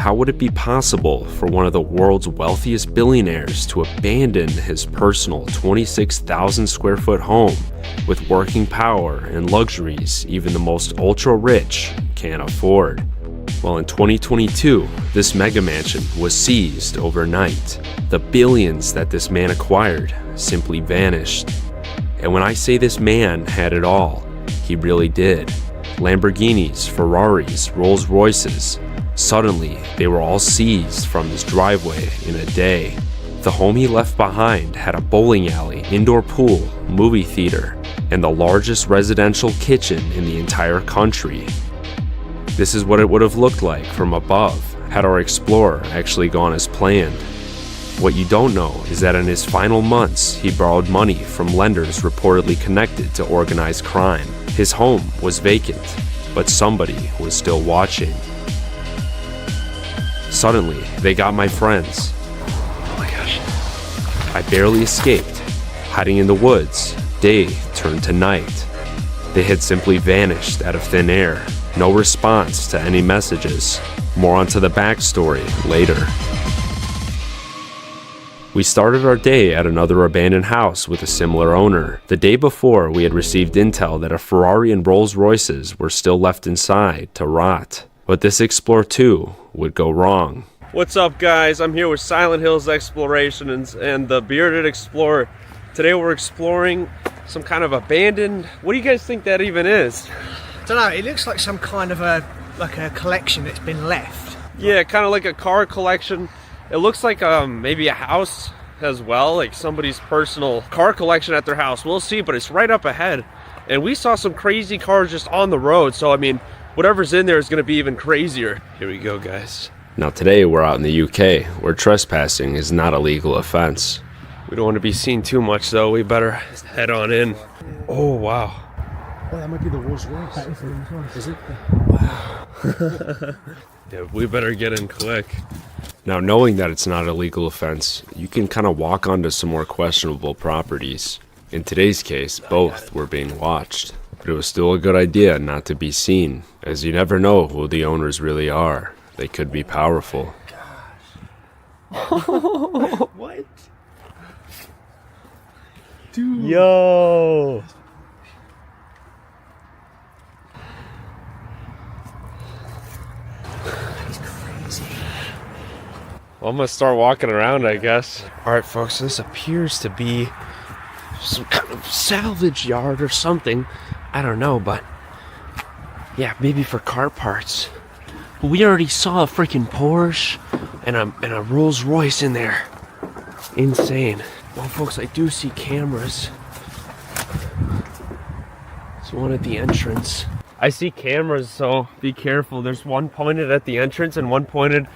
how would it be possible for one of the world's wealthiest billionaires to abandon his personal 26,000 square foot home with working power and luxuries even the most ultra-rich can't afford? Well, in 2022, this mega mansion was seized overnight. The billions that this man acquired simply vanished. And when I say this man had it all, he really did. Lamborghinis, Ferraris, Rolls Royces. Suddenly, they were all seized from his driveway in a day. The home he left behind had a bowling alley, indoor pool, movie theater, and the largest residential kitchen in the entire country. This is what it would have looked like from above had our explorer actually gone as planned. What you don't know is that in his final months, he borrowed money from lenders reportedly connected to organized crime. His home was vacant, but somebody was still watching. Suddenly, they got my friends. Oh my gosh. I barely escaped. Hiding in the woods, day turned to night. They had simply vanished out of thin air. No response to any messages. More onto the backstory later. We started our day at another abandoned house with a similar owner. The day before, we had received intel that a Ferrari and Rolls Royces were still left inside to rot. But this Explorer 2 would go wrong. What's up, guys? I'm here with Silent Hills Exploration and the Bearded Explorer. Today we're exploring some kind of abandoned... What do you guys think that even is? I don't know, it looks like some kind of a collection that's been left. Yeah, kind of like a car collection. It looks like maybe a house as well, like somebody's personal car collection at their house. We'll see, but it's right up ahead. And we saw some crazy cars just on the road, so I mean, whatever's in there is going to be even crazier. Here we go, guys. Now today we're out in the UK, where trespassing is not a legal offense. We don't want to be seen too much though, we better head on in. Oh, wow. Oh, that might be the Rolls Royce. That is the Rolls Royce. Is it? Wow. Yeah, we better get in quick. Now, knowing that it's not a legal offense, you can kind of walk onto some more questionable properties. In today's case, both were being watched. But it was still a good idea not to be seen, as you never know who the owners really are. They could be powerful. What? Dude. Yo! Well, I'm gonna start walking around, I guess. Alright, folks, this appears to be some kind of salvage yard or something. I don't know, but yeah, maybe for car parts. But we already saw a freaking Porsche and a Rolls Royce in there. Insane. Well, folks, I do see cameras. There's one at the entrance. I see cameras, so be careful. There's one pointed at the entrance and one pointed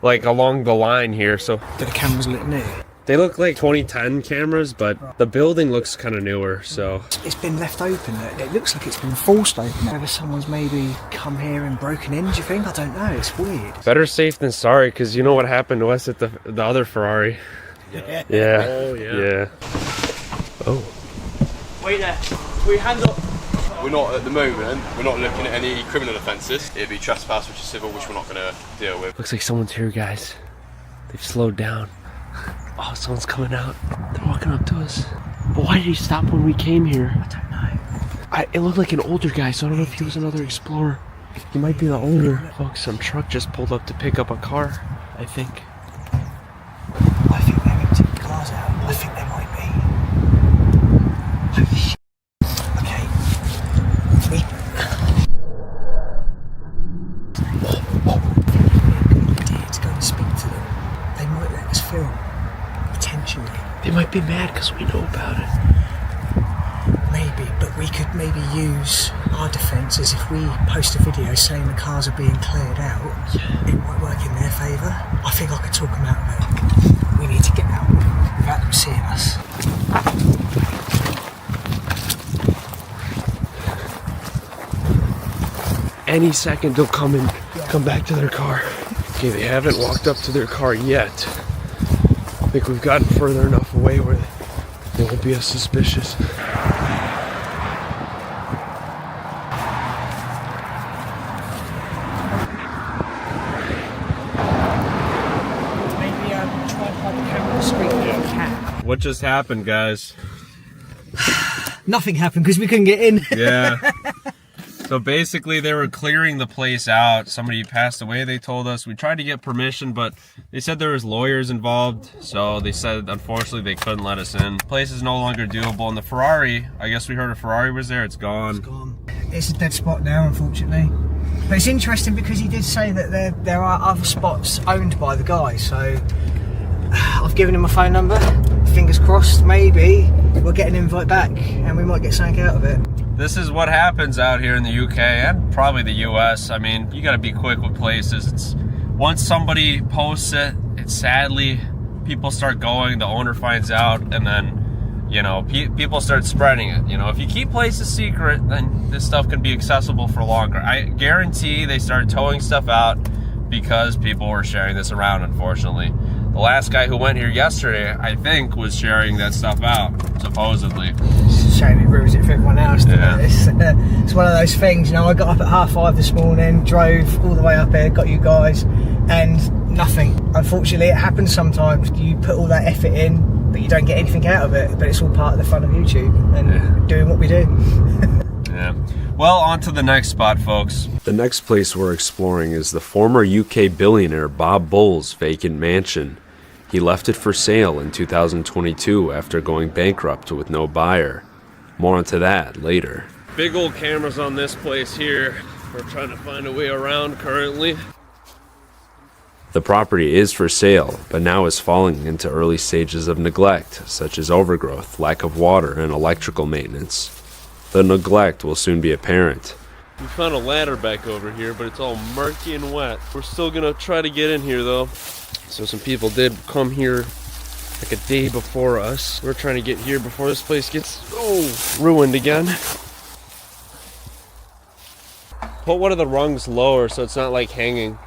like along the line here, so... Do the cameras look new? They look like 2010 cameras, but the building looks kind of newer, so... It's been left open. It looks like it's been forced open. Whether someone's maybe come here and broken in, do you think? I don't know, it's weird. Better safe than sorry, because you know what happened to us at the other Ferrari. Yeah. Yeah. Oh, yeah. Yeah. Oh. Wait there. We hand up. We're not, at the moment, we're not looking at any criminal offences. It'd be trespass, which is civil, which we're not going to deal with. Looks like someone's here, guys. They've slowed down. Oh, someone's coming out. They're walking up to us. But why did he stop when we came here? I don't know. It looked like an older guy, so I don't know if he was another explorer. He might be the owner. Folks, some truck just pulled up to pick up a car, I think. I think they're emptying cars out. I think they might be. Holy shit. Okay. We need to go and speak to them. They might let us film. Potentially. They might be mad because we know about it. Maybe, but we could maybe use our defence as if we post a video saying the cars are being cleared out. It might work in their favour. I think I could talk them out of it. We need to get out without them seeing us. Any second they'll come back to their car. Okay, they haven't walked up to their car yet. I think we've gotten further enough away where they won't be as suspicious. camera discreetly if we can. What just happened, guys? Nothing happened because we couldn't get in. Yeah. So basically they were clearing the place out. Somebody passed away, they told us. We tried to get permission, but they said there was lawyers involved. So they said, unfortunately, they couldn't let us in. The place is no longer doable. And the Ferrari, I guess we heard a Ferrari was there. It's gone. It's gone. It's a dead spot now, unfortunately. But it's interesting because he did say that there are other spots owned by the guy. So I've given him a phone number. Fingers crossed, maybe we'll get an invite back and we might get something out of it. This is what happens out here in the UK and probably the US. I mean, you got to be quick with places. It's once somebody posts it, it's sadly people start going, the owner finds out, and then, you know, people start spreading it. You know, if you keep places secret, then this stuff can be accessible for longer. I guarantee they started towing stuff out because people were sharing this around, unfortunately. The last guy who went here yesterday, I think, was sharing that stuff out, supposedly. Shame it ruins it for everyone else. Yeah. It's one of those things, you know. I got up at 5:30 this morning, drove all the way up here, got you guys, and nothing. Unfortunately, it happens sometimes. You put all that effort in, but you don't get anything out of it. But it's all part of the fun of YouTube and doing what we do. Yeah. Well, on to the next spot, folks. The next place we're exploring is the former UK billionaire Bob Bull's vacant mansion. He left it for sale in 2022 after going bankrupt with no buyer. More onto that later. Big old cameras on this place here. We're trying to find a way around currently. The property is for sale, but now is falling into early stages of neglect, such as overgrowth, lack of water, and electrical maintenance. The neglect will soon be apparent. We found a ladder back over here, but it's all murky and wet. We're still gonna try to get in here though. So some people did come here like a day before us. We're trying to get here before this place gets ruined again. Put one of the rungs lower so it's not like hanging.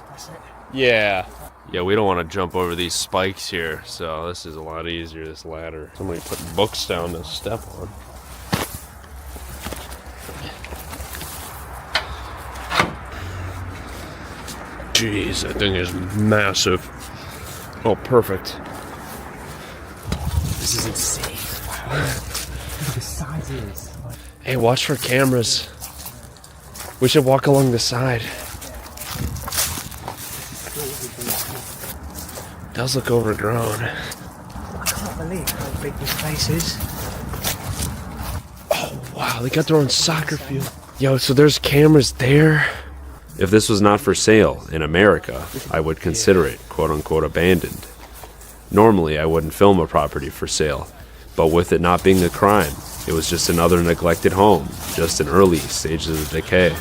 That's it. Yeah. Yeah, we don't want to jump over these spikes here, so this is a lot easier, this ladder. Somebody put books down to step on. Jeez, that thing is massive. Oh, perfect. This is insane. Wow. Look at the sizes. Hey, watch for cameras. We should walk along the side. It does look overgrown. I can't believe how big this place is. Oh, wow, they got their own soccer field. Yo, so there's cameras there. If this was not for sale in America, I would consider it quote-unquote abandoned. Normally, I wouldn't film a property for sale, but with it not being a crime, it was just another neglected home, just in early stages of decay.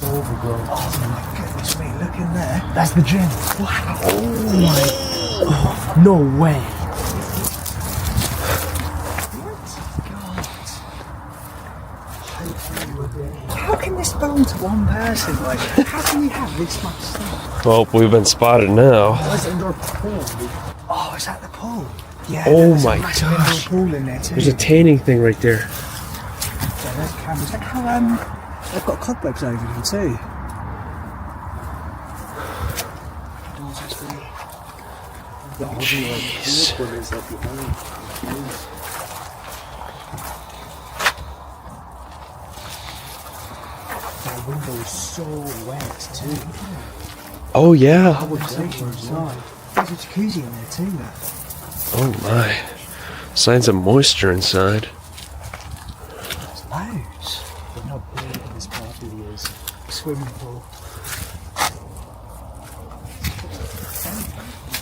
Overgrown. Oh my goodness me, look in there. That's the gym. Wow. Oh my. Oh, no way. How can this belong to one person? Like, how can you have this much stuff? Well, we've been spotted now. That's indoor pool. Oh, is that the pool? Yeah. Oh there's my a massive gosh. indoor pool in there too. There's a tanning thing right there. Yeah, there's cameras. Look how they've got cobwebs over them too. Doors actually. Jeez. That window is so wet too. Oh yeah. Conversation inside. There's a jacuzzi in there too. Oh my. Signs of moisture inside. There's loads. Look how big this property is. Swimming pool.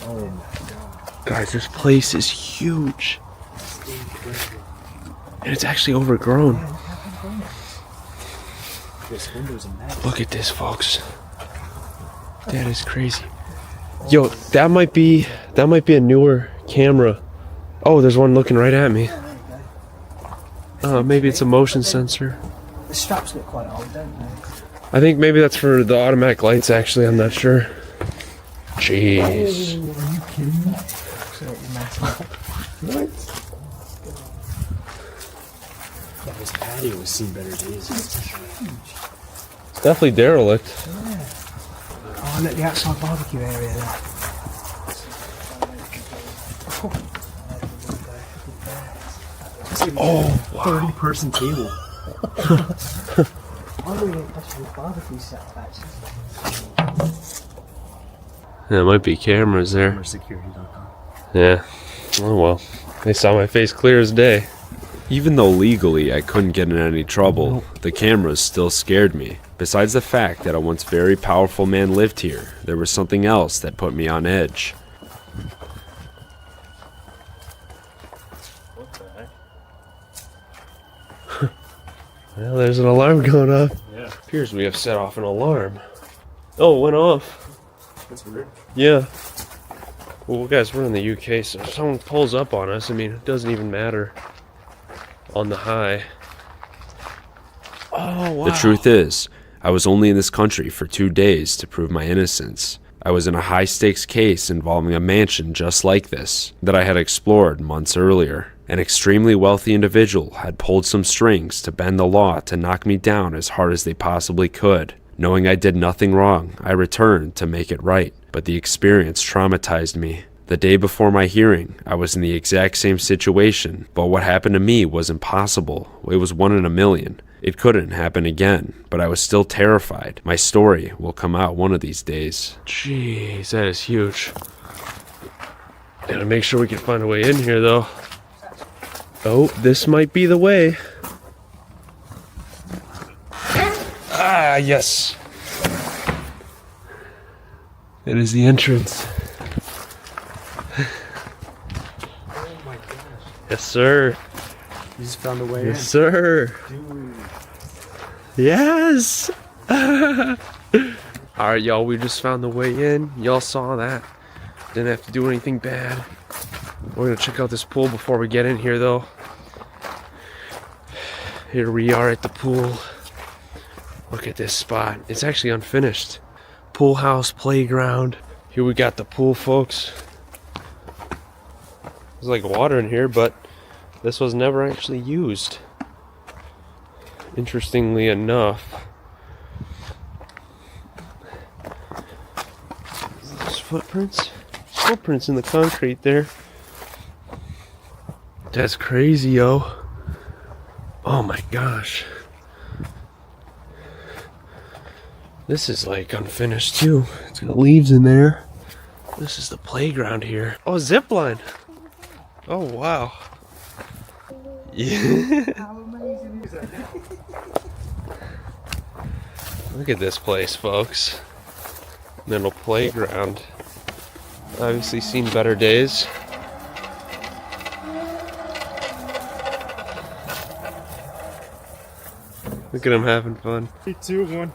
Oh my god. Guys, this place is huge. And it's actually overgrown. This window's a mess. Look at this, folks. That is crazy. Yo, that might be a newer camera. Oh, there's one looking right at me. Maybe it's a motion sensor. The straps look quite old, don't they? I think maybe that's for the automatic lights, actually. I'm not sure. Jeez. Are you kidding me? Absolutely massive. What? This patio has seen better days. It's definitely derelict. Oh, look, the outside barbecue area there. Oh, wow. 30-person table. I really actually barbecue setup actually. There might be cameras there. Security.com. Yeah. Oh well. They saw my face clear as day. Even though legally I couldn't get in any trouble, the cameras still scared me. Besides the fact that a once very powerful man lived here, there was something else that put me on edge. What the heck? Well, there's an alarm going off. Yeah. Appears we have set off an alarm. Oh, it went off. That's weird. Yeah. Well, guys, we're in the UK, so if someone pulls up on us, I mean, it doesn't even matter on the high. Oh, wow. The truth is, I was only in this country for 2 days to prove my innocence. I was in a high-stakes case involving a mansion just like this that I had explored months earlier. An extremely wealthy individual had pulled some strings to bend the law to knock me down as hard as they possibly could. Knowing I did nothing wrong, I returned to make it right, but the experience traumatized me. The day before my hearing, I was in the exact same situation, but what happened to me was impossible. It was 1 in a million. It couldn't happen again, but I was still terrified. My story will come out one of these days. Jeez, that is huge. Gotta make sure we can find a way in here, though. Oh, this might be the way. Ah, yes. It is the entrance. Oh my gosh. Yes, sir. You just found a way Yes, sir. in. Dude. Yes. Alright, y'all, we just found the way in. Y'all saw that. Didn't have to do anything bad. We're gonna check out this pool before we get in here, though. Here we are at the pool. Look at this spot. It's actually unfinished. Pool house, playground. Here we got the pool, folks. There's like water in here, but this was never actually used. Interestingly enough. There's footprints. Footprints in the concrete there. That's crazy, yo. Oh my gosh. This is like unfinished too. It's got leaves in there. This is the playground here. Oh, zip line. Oh wow. Yeah. How amazing is that? Look at this place, folks. Little playground. Obviously seen better days. Look at him having fun. 3, 2, 1.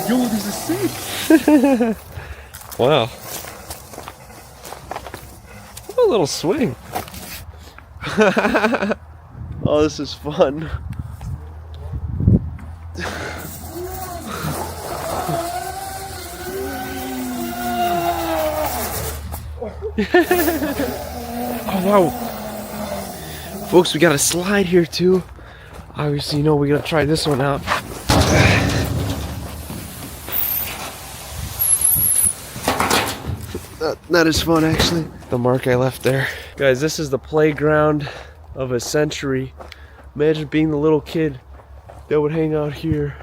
Yo, this is sick. Wow. What a little swing. Oh, this is fun. Oh, wow. Folks, we got a slide here too. Obviously, you know, we gotta try this one out. That is fun, actually. The mark I left there. Guys, this is the playground of a century. Imagine being the little kid that would hang out here.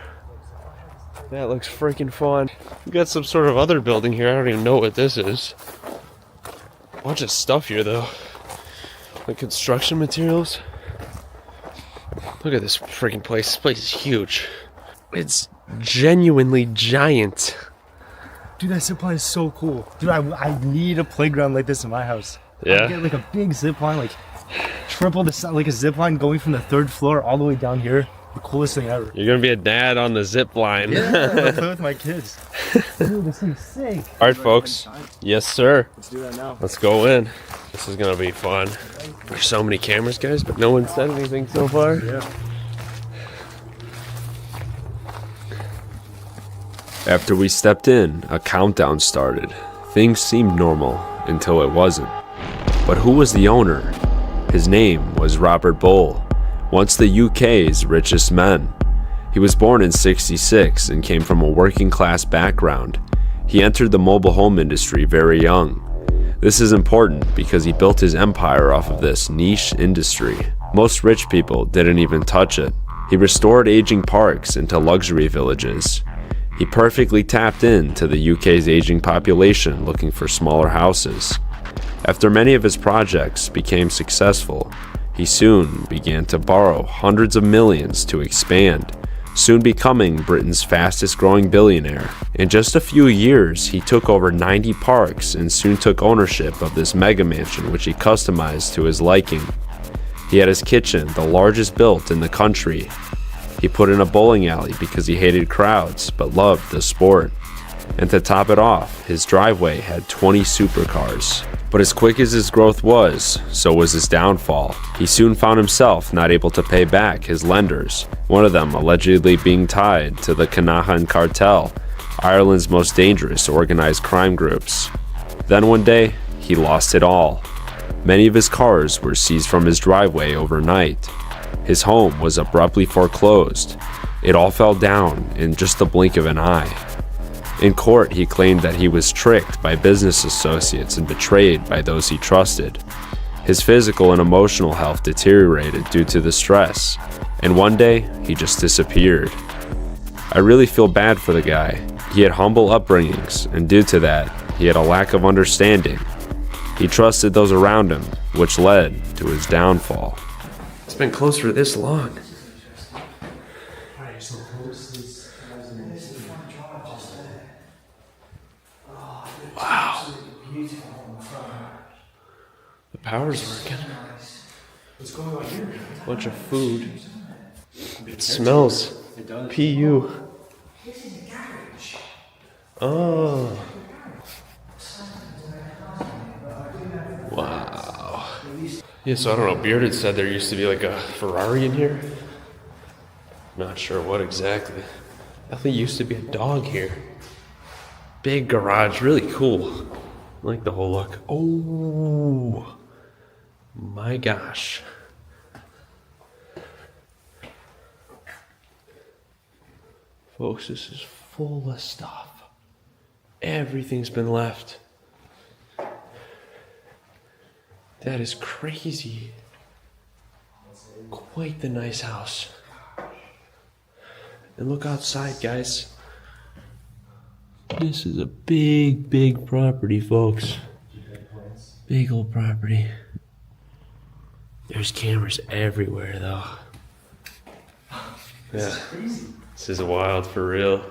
That looks freaking fun. We got some sort of other building here. I don't even know what this is. Bunch of stuff here, though. Like construction materials. Look at this freaking place. This place is huge. It's genuinely giant. Dude, that zip line is so cool. Dude, I need a playground like this in my house. Yeah. I get like a big zip line, like triple the size, like a zip line going from the 3rd floor all the way down here. The coolest thing ever. You're gonna be a dad on the zip line. Yeah, I'll play with my kids. Dude, this thing's sick. Alright, folks. Yes, sir. Let's do that now. Let's go in. This is gonna be fun. There's so many cameras, guys, but no one said anything so far. Yeah. After we stepped in, a countdown started. Things seemed normal until it wasn't. But who was the owner? His name was Robert Bull, once the UK's richest man. He was born in '66 and came from a working class background. He entered the mobile home industry very young. This is important because he built his empire off of this niche industry. Most rich people didn't even touch it. He restored aging parks into luxury villages. He perfectly tapped into the UK's aging population looking for smaller houses. After many of his projects became successful, he soon began to borrow hundreds of millions to expand, soon becoming Britain's fastest growing billionaire. In just a few years, he took over 90 parks and soon took ownership of this mega mansion which he customized to his liking. He had his kitchen, the largest built in the country. He put in a bowling alley because he hated crowds but loved the sport. And to top it off, his driveway had 20 supercars. But as quick as his growth was, so was his downfall. He soon found himself not able to pay back his lenders, one of them allegedly being tied to the Kinahan cartel, Ireland's most dangerous organized crime groups. Then one day, he lost it all. Many of his cars were seized from his driveway overnight. His home was abruptly foreclosed. It all fell down in just the blink of an eye. In court, he claimed that he was tricked by business associates and betrayed by those he trusted. His physical and emotional health deteriorated due to the stress, and one day, he just disappeared. I really feel bad for the guy. He had humble upbringings, and due to that, he had a lack of understanding. He trusted those around him, which led to his downfall. It's been closed for this long. Wow. The power's working. What's going on here? Bunch of food. It smells. PU. Oh. Wow. Yeah, so I don't know. Bearded said there used to be like a Ferrari in here. Not sure what exactly. Definitely used to be a dog here. Big garage, really cool. I like the whole look. Oh my gosh. Folks, this is full of stuff. Everything's been left. That is crazy. Quite the nice house. And look outside, guys. This is a big, big property, folks. Big old property. There's cameras everywhere, though. Yeah, this is wild for real.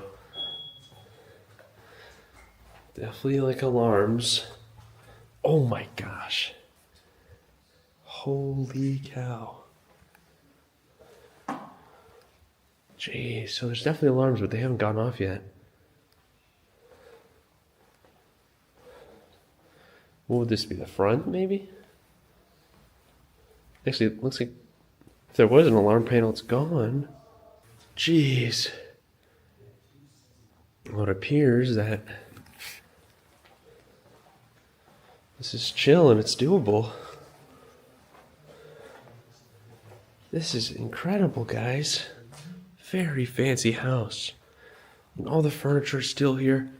Definitely like alarms. Oh my gosh. Holy cow. Jeez, so there's definitely alarms, but they haven't gone off yet. What would this be, the front, maybe? Actually, it looks like if there was an alarm panel, it's gone. Jeez. Well, it appears that this is chill and it's doable. This is incredible, guys. Very fancy house. And all the furniture is still here.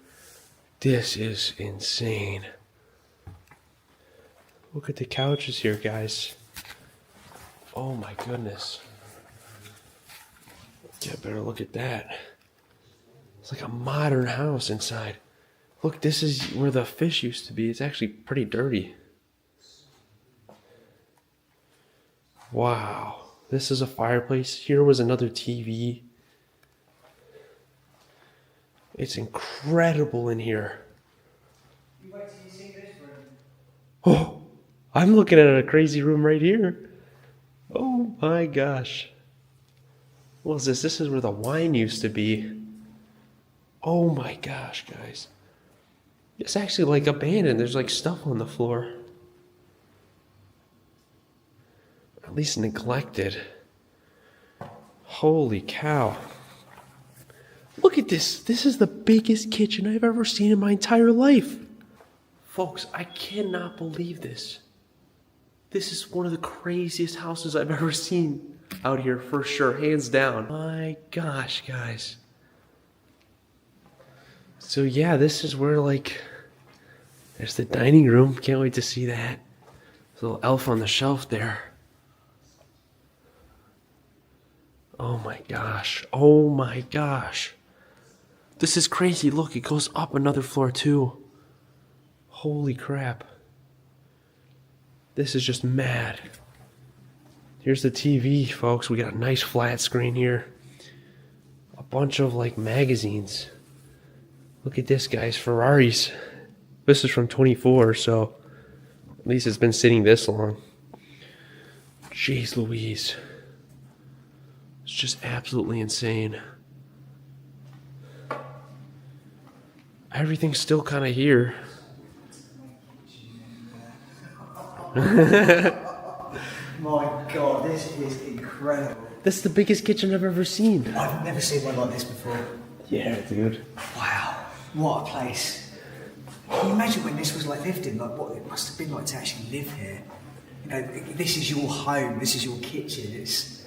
This is insane. Look at the couches here, guys. Oh my goodness. Yeah, better look at that. It's like a modern house inside. Look, this is where the fish used to be. It's actually pretty dirty. Wow. This is a fireplace. Here was another TV. It's incredible in here. Oh, I'm looking at a crazy room right here. Oh my gosh. What is this? This is where the wine used to be. Oh my gosh, guys. It's actually like abandoned. There's like stuff on the floor. At least neglected. Holy cow. Look at this. This is the biggest kitchen I've ever seen in my entire life. Folks, I cannot believe this. This is one of the craziest houses I've ever seen out here, for sure, hands down. My gosh, guys. So yeah, this is where, like, there's the dining room. Can't wait to see that. There's a little elf on the shelf there. Oh my gosh. Oh my gosh. This is crazy. Look, it goes up another floor too. Holy crap. This is just mad. Here's the TV, folks. We got a nice flat screen here. A bunch of, like, magazines. Look at this, guys. Ferraris. This is from 24, so at least it's been sitting this long. Jeez Louise. It's just absolutely insane. Everything's still kind of here. My God, this is incredible. That's the biggest kitchen I've ever seen. I've never seen one like this before. Yeah, dude. Wow, what a place. Can you imagine when this was like lived in, like what it must have been like to actually live here? You know, this is your home, this is your kitchen, it's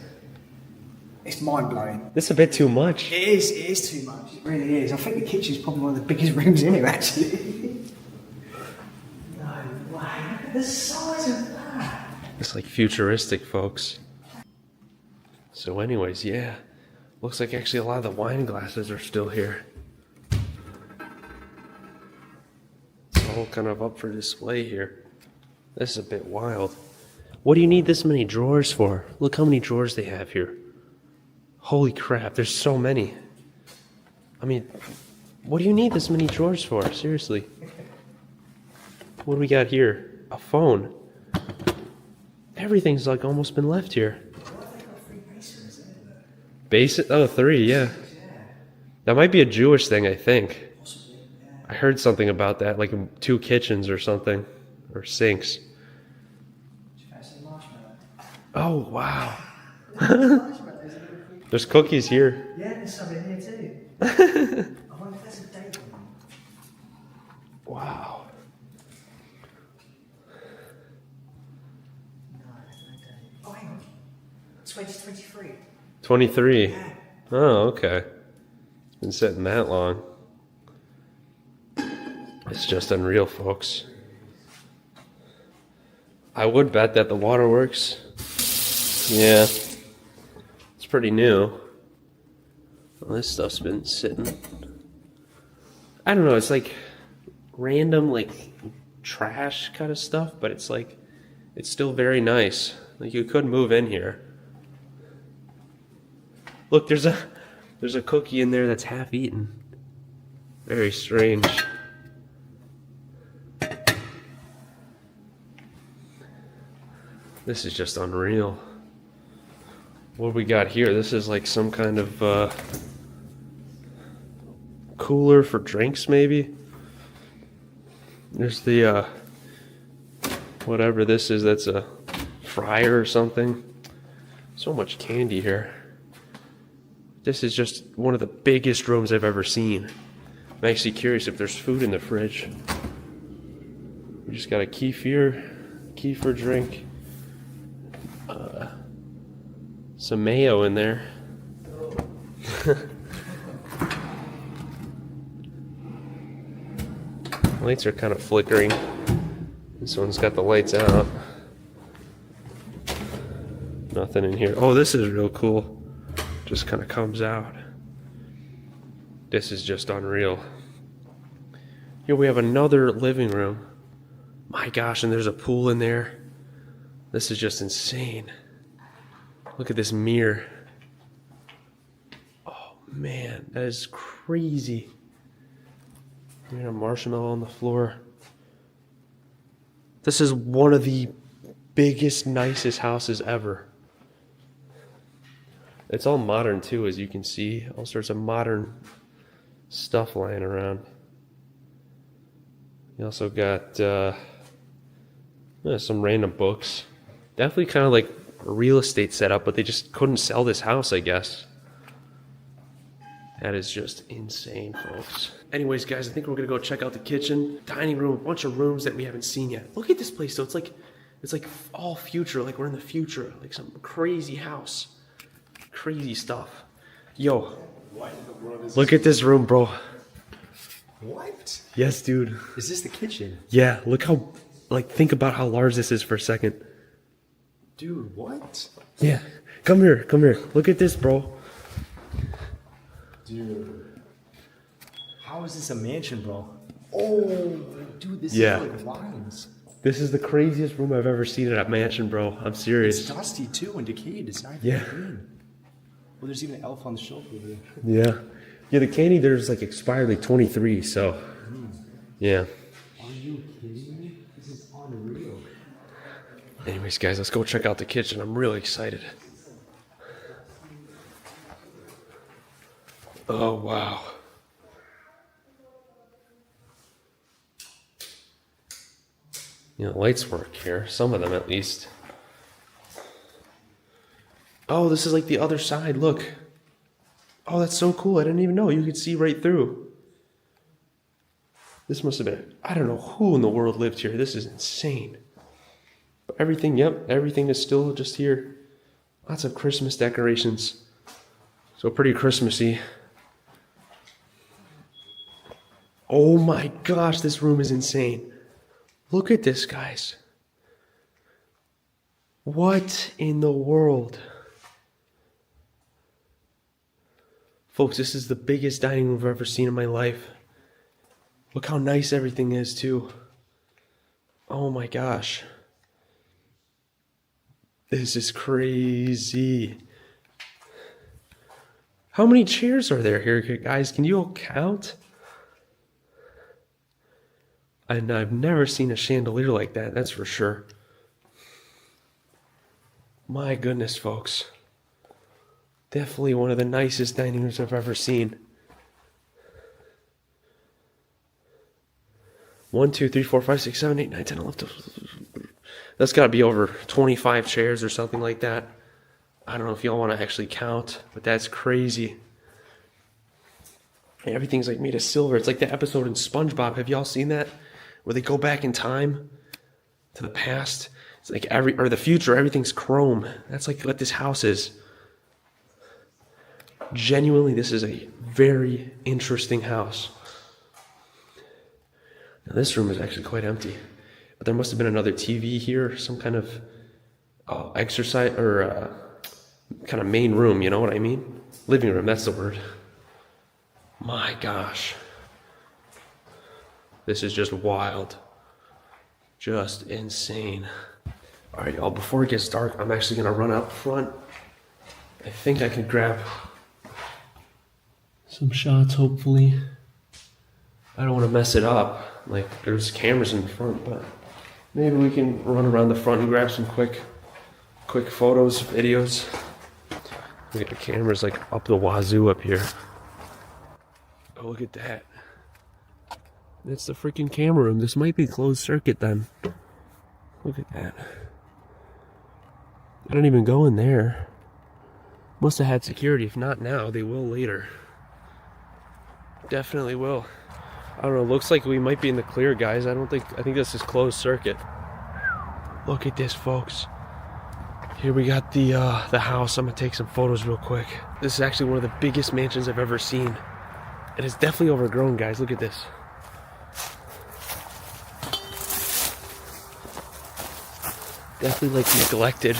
mind-blowing. That's a bit too much. It is too much, it really is. I think the kitchen's probably one of the biggest rooms in here, actually. No way, look at the size of that. It's like futuristic, folks. So anyways, yeah. Looks like actually a lot of the wine glasses are still here. It's all kind of up for display here. This is a bit wild. What do you need this many drawers for? Look how many drawers they have here. Holy crap, there's so many. I mean, what do you need this many drawers for? Seriously. What do we got here? A phone. Everything's like almost been left here. Basic? Oh, 3, yeah. That might be a Jewish thing, I think. I heard something about that, like 2 kitchens or something, or sinks. Oh, wow. There's cookies here. Yeah, there's some in here too. I wonder if there's a date on them. Wow. No, there's no date. Oh, hang on. 2023. 23. Yeah. Oh, okay. It's been sitting that long. It's just unreal, folks. I would bet that the waterworks, yeah, it's pretty new. Well, this stuff's been sitting. I don't know, it's like random, like, trash kind of stuff, but it's like, it's still very nice. Like, you could move in here. Look, there's a cookie in there that's half eaten. Very strange. This is just unreal. What we got here? This is like some kind of cooler for drinks, maybe. There's the whatever this is. That's a fryer or something. So much candy here. This is just one of the biggest rooms I've ever seen. I'm actually curious if there's food in the fridge. We just got a kefir drink. Some mayo in there. Lights are kind of flickering. This one's got the lights out. Nothing in here. Oh, this is real cool. Just kind of comes out. This is just unreal. Here we have another living room. My gosh, and there's a pool in there. This is just insane. Look at this mirror. Oh man, that is crazy. We got a marshmallow on the floor. This is one of the biggest, nicest houses ever. It's all modern too, as you can see. All sorts of modern stuff lying around. You also got some random books. Definitely kind of like a real estate setup, but they just couldn't sell this house, I guess. That is just insane, folks. Anyways, guys, I think we're gonna go check out the kitchen, dining room, a bunch of rooms that we haven't seen yet. Look at this place, though. It's like all future, like we're in the future, like some crazy house. Crazy stuff. Yo, look at this room, bro. What? Yes, dude. Is this the kitchen? Yeah, look how, like, think about how large this is for a second. Dude, what? Yeah, come here, come here. Look at this, bro. Dude. How is this a mansion, bro? Oh, dude, this Yeah. is like lines. This is the craziest room I've ever seen at a mansion, bro. I'm serious. It's dusty too and decayed. It's not even Yeah. clean. Well, there's even an elf on the shelf over there. Yeah. Yeah, the candy there's like expired like 23, so. Yeah. Are you kidding me? This is unreal. Anyways, guys, let's go check out the kitchen. I'm really excited. Oh, wow. You know, lights work here. Some of them, at least. Oh, this is like the other side. Look. Oh, that's so cool. I didn't even know. You could see right through. This must have been, I don't know who in the world lived here. This is insane. But everything, yep, everything is still just here. Lots of Christmas decorations. So pretty Christmassy. Oh my gosh, this room is insane. Look at this, guys. What in the world? Folks, this is the biggest dining room I've ever seen in my life. Look how nice everything is, too. Oh my gosh. This is crazy. How many chairs are there here, guys? Can you all count? And I've never seen a chandelier like that, that's for sure. My goodness, folks. Definitely one of the nicest dining rooms I've ever seen. 1, 2, 3, 4, 5, 6, 7, 8, 9, 10, 11, 12. That's got to be over 25 chairs or something like that. I don't know if y'all want to actually count, but that's crazy. And everything's like made of silver. It's like the episode in SpongeBob. Have y'all seen that? Where they go back in time to the past. It's like or the future, everything's chrome. That's like what this house is. Genuinely, this is a very interesting house. Now, this room is actually quite empty, but there must have been another TV here, some kind of exercise or kind of main room, you know what I mean? Living room, that's the word. My gosh. This is just wild. Just insane. All right, y'all, before it gets dark, I'm actually gonna run out front. I think I can grab some shots, hopefully. I don't want to mess it up. Like, there's cameras in the front, but maybe we can run around the front and grab some quick photos, videos. Look at the cameras like up the wazoo up here. Oh, look at that. That's the freaking camera room. This might be closed circuit then. Look at that. I don't even go in there. Must have had security. If not now, they will later. Definitely will. I don't know. Looks like we might be in the clear, guys. I think this is closed circuit. Look at this, folks. Here we got the house. I'm gonna take some photos real quick. This is actually one of the biggest mansions I've ever seen. And it's definitely overgrown, guys. Look at this. Definitely like neglected.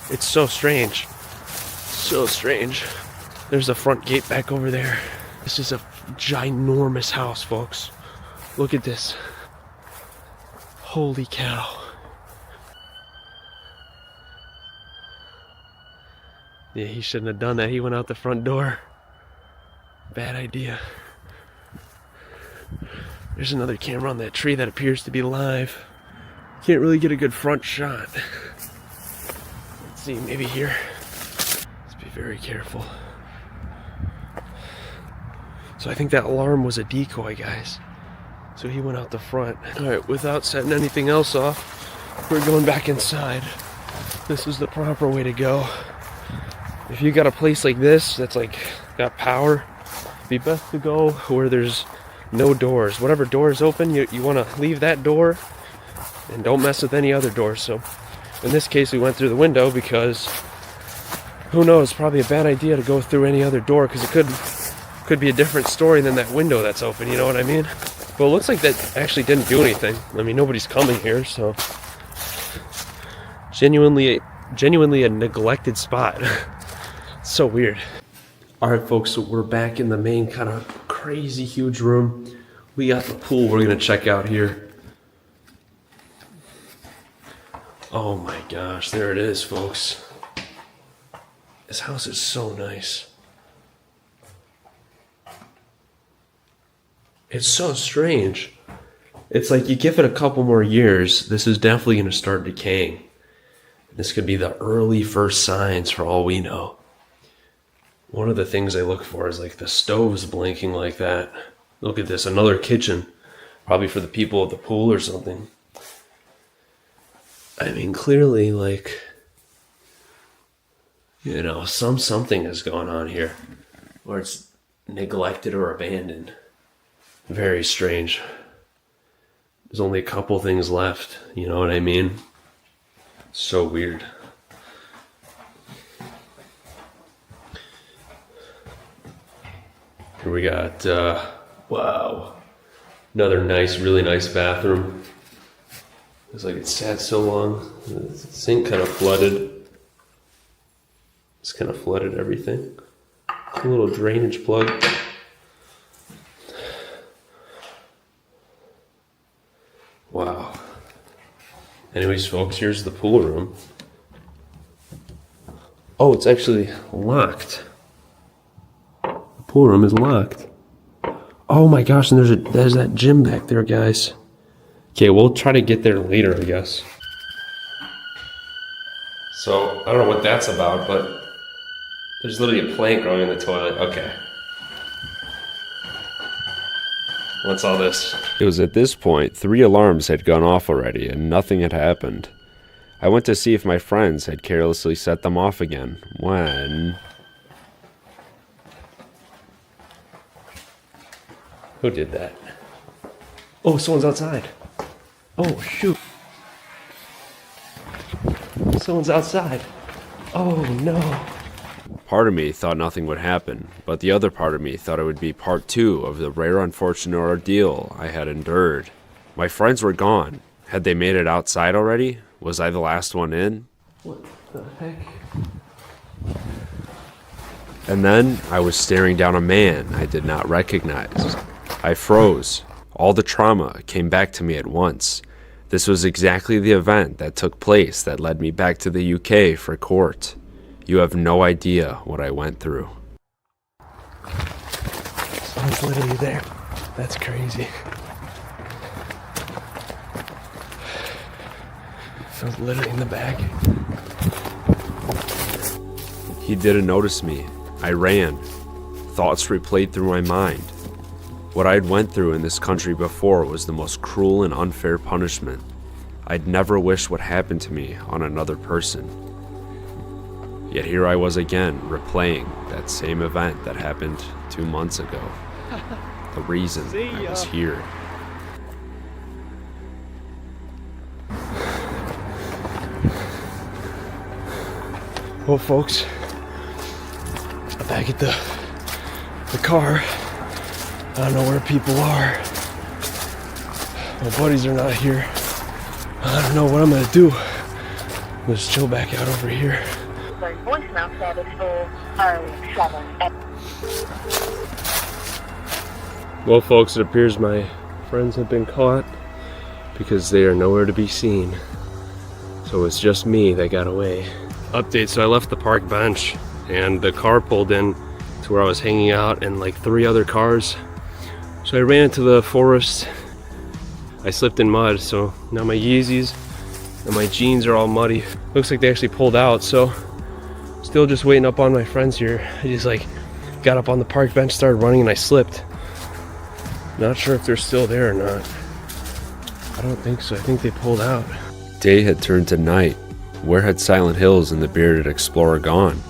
It's so strange. So strange. There's a front gate back over there. This is a ginormous house, folks. Look at this. Holy cow. Yeah, he shouldn't have done that. He went out the front door. Bad idea. There's another camera on that tree that appears to be live. Can't really get a good front shot. Let's see, maybe here. Let's be very careful. So I think that alarm was a decoy, guys. So he went out the front. Alright, without setting anything else off, we're going back inside. This is the proper way to go. if you got a place like this that's like got power, it'd be best to go where there's no doors. Whatever door is open, you want to leave that door and don't mess with any other doors. So in this case, we went through the window because who knows, probably a bad idea to go through any other door because it could be a different story than that window that's open, you know what I mean? Well, it looks like that actually didn't do anything. I mean, nobody's coming here, so genuinely a neglected spot. It's so weird. All right, folks, so we're back in the main kind of crazy huge room. We got the pool we're gonna check out here. Oh my gosh, there it is, folks. This house is so nice. It's so strange. It's like you give it a couple more years, this is definitely gonna start decaying. This could be the early first signs for all we know. One of the things I look for is like the stoves blinking like that. Look at this, another kitchen. Probably for the people at the pool or something. I mean, clearly, like, you know, something has gone on here. Or it's neglected or abandoned. Very strange. There's only a couple things left, you know what I mean? So weird. Here we got, wow, another nice, really nice bathroom. Looks like it sat so long. The sink kind of flooded. It's kind of flooded everything. A little drainage plug. Wow. Anyways, folks, here's the pool room. Oh, it's actually locked. The pool room is locked. Oh my gosh, and there's that gym back there, guys. Okay, we'll try to get there later, I guess. So, I don't know what that's about, but there's literally a plant growing in the toilet. Okay. What's all this? It was at this point 3 alarms had gone off already and nothing had happened. I went to see if my friends had carelessly set them off again when... Who did that? Oh, someone's outside. Oh, shoot. Someone's outside. Oh, no. Part of me thought nothing would happen, but the other part of me thought it would be part 2 of the rare unfortunate ordeal I had endured. My friends were gone. Had they made it outside already? Was I the last one in? What the heck? And then I was staring down a man I did not recognize. I froze. All the trauma came back to me at once. This was exactly the event that took place that led me back to the UK for court. You have no idea what I went through. Someone's literally there. That's crazy. Someone's literally in the bag. He didn't notice me. I ran. Thoughts replayed through my mind. What I'd went through in this country before was the most cruel and unfair punishment. I'd never wish what happened to me on another person. Yet here I was again, replaying that same event that happened 2 months ago. The reason I was here. Well, folks, I'm back at the car. I don't know where people are. My buddies are not here. I don't know what I'm gonna do. I'm just chill back out over here. Voicemail service for 07. Well, folks, it appears my friends have been caught because they are nowhere to be seen. So it's just me that got away. Update, so I left the park bench and the car pulled in to where I was hanging out and like 3 other cars. So I ran into the forest. I slipped in mud, so now my Yeezys and my jeans are all muddy. Looks like they actually pulled out, so still just waiting up on my friends here. I just like got up on the park bench, started running, and I slipped. Not sure if they're still there or not. I don't think so. I think they pulled out. Day had turned to night. Where had Silent Hills and the bearded explorer gone?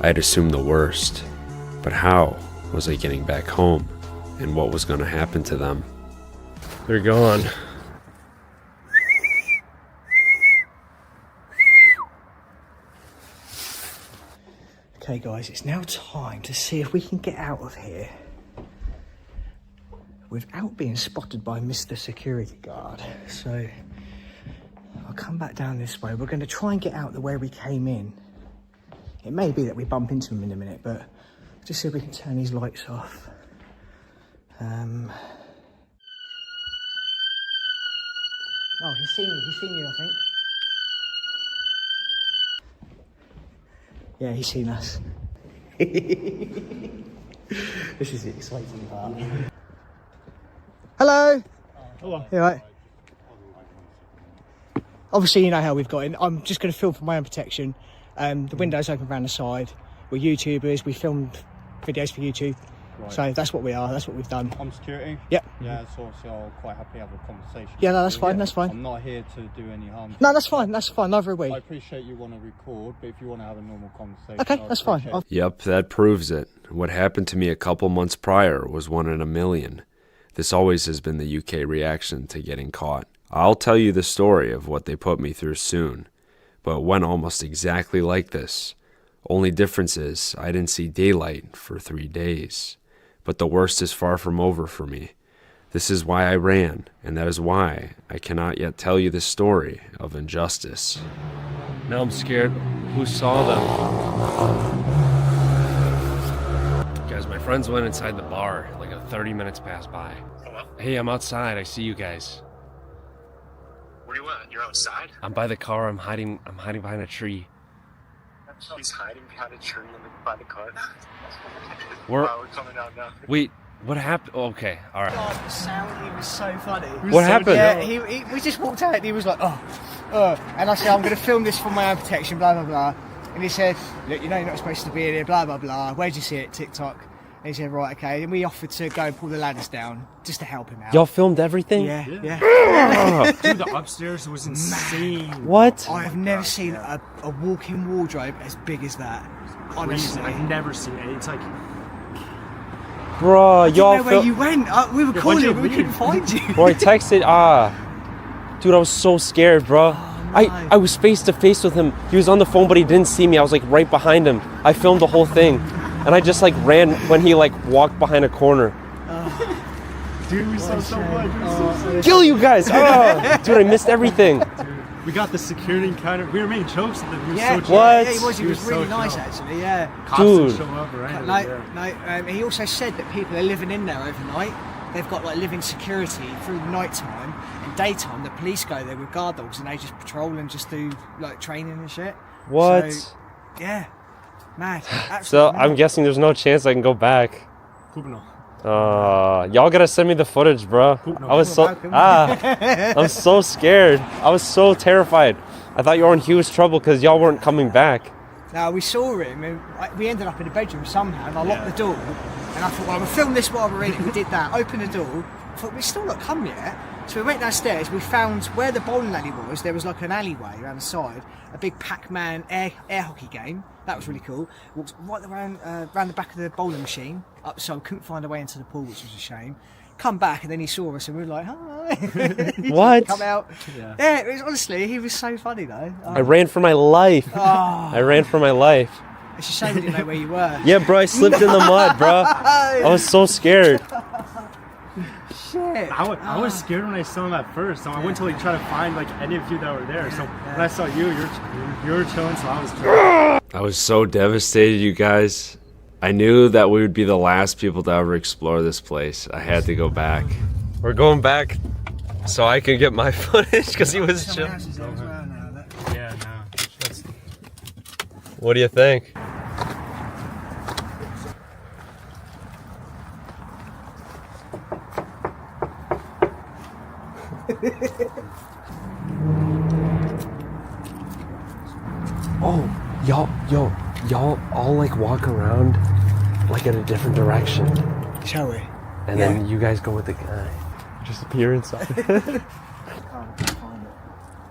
I had assumed the worst, but how was I getting back home, and what was going to happen to them? They're gone. Okay guys, it's now time to see if we can get out of here without being spotted by Mr. Security Guard. So I'll come back down this way. We're going to try and get out the way we came in. It may be that we bump into him in a minute, but just see if we can turn these lights off. Oh, he's seen you, I think. Yeah, he's seen us. This is the exciting part. Hello! Hello. You alright? Obviously, you know how we've got in. I'm just going to film for my own protection. The window's open around the side. We're YouTubers. We filmed videos for YouTube. Right. So that's what we are. That's what we've done. I'm security. Yep. Yeah, so obviously I'll quite happy to have a conversation. Yeah, no, that's with fine. you. That's fine. I'm not here to do any harm. No, that's fine. That's fine. Neither are we. I appreciate you want to record, but if you want to have a normal conversation, Okay, I'd that's fine. appreciate I'll- it. Yep, that proves it. What happened to me a couple months prior was 1 in a million. This always has been the UK reaction to getting caught. I'll tell you the story of what they put me through soon, but it went almost exactly like this. Only difference is I didn't see daylight for 3 days. But the worst is far from over for me. This is why I ran, and that is why I cannot yet tell you the story of injustice. Now I'm scared. Who saw them? Guys, my friends went inside the bar, like 30 minutes passed by. Hello? Hey, I'm outside. I see you guys. Where you at? You're outside? I'm by the car. I'm hiding behind a tree. He's hiding behind a tree by the car. We're Wow, we're coming out now. Wait, what happened? Okay, all right. God, the sound, he was so funny. What happened? Yeah, we just walked out and he was like, and I said, I'm going to film this for my own protection, blah, blah, blah. And he said, look, you know you're not supposed to be in here, blah, blah, blah. Where'd you see it? TikTok. And he said, right, okay. And we offered to go and pull the ladders down just to help him out. Y'all filmed everything? Yeah. Dude, the upstairs was insane. What? I have never seen a walk-in wardrobe as big as that. Honestly. I've never seen it. It's like, Bro, I didn't know where you went. We were calling you, but we couldn't find you. Or I texted, dude, I was so scared, bro. no. I was face to face with him. He was on the phone, but he didn't see me. I was like right behind him. I filmed the whole thing. And I just like ran when he like walked behind a corner. dude, we saw so much. Kill you guys! Dude, I missed everything. We got the security encounter. We were making jokes with him. He was Yeah, so chill. What? Yeah, he was. He was so really nice, chill. actually. Yeah. Cops Dude. didn't show up, right? No. He also said that people are living in there overnight. They've got like living security through the night time. In daytime, the police go there with guard dogs and they just patrol and just do like training and shit. What? So, yeah. Mad. So Absolutely I'm mad. guessing there's no chance I can go back. Kubno. Y'all gotta send me the footage, bro. I was so I'm so scared. I was so terrified. I thought you were in huge trouble because y'all weren't coming back. Now we saw him and we ended up in the bedroom somehow and I locked the door and I thought, well, I'm gonna film this while we're in it. We did that, opened the door, I thought we've still not come yet. So we went downstairs, we found where the bowling alley was, there was like an alleyway around the side, a big Pac-Man air hockey game. That was really cool. Walked right around the back of the bowling machine, up so we couldn't find a way into the pool, which was a shame. Come back and then he saw us and we were like, hi. He What? Come out. Yeah, it was, honestly, he was so funny though. I ran for my life. Oh, I ran for my life. it's a shame we didn't know where you were. Yeah, bro, I slipped in the mud, bro. I was so scared. Shit. I was scared when I saw him at first. So I went to like try to find like any of you that were there. So when I saw you, you were chilling, so I was chilling. I was so devastated, you guys. I knew that we would be the last people to ever explore this place. I had to go back. We're going back so I can get my footage because he was chill. Someone else is there as well now, look. Yeah, no. That's What do you think? Oh, y'all all like walk around like in a different direction. Shall we? And then you guys go with the guy. Just appear inside.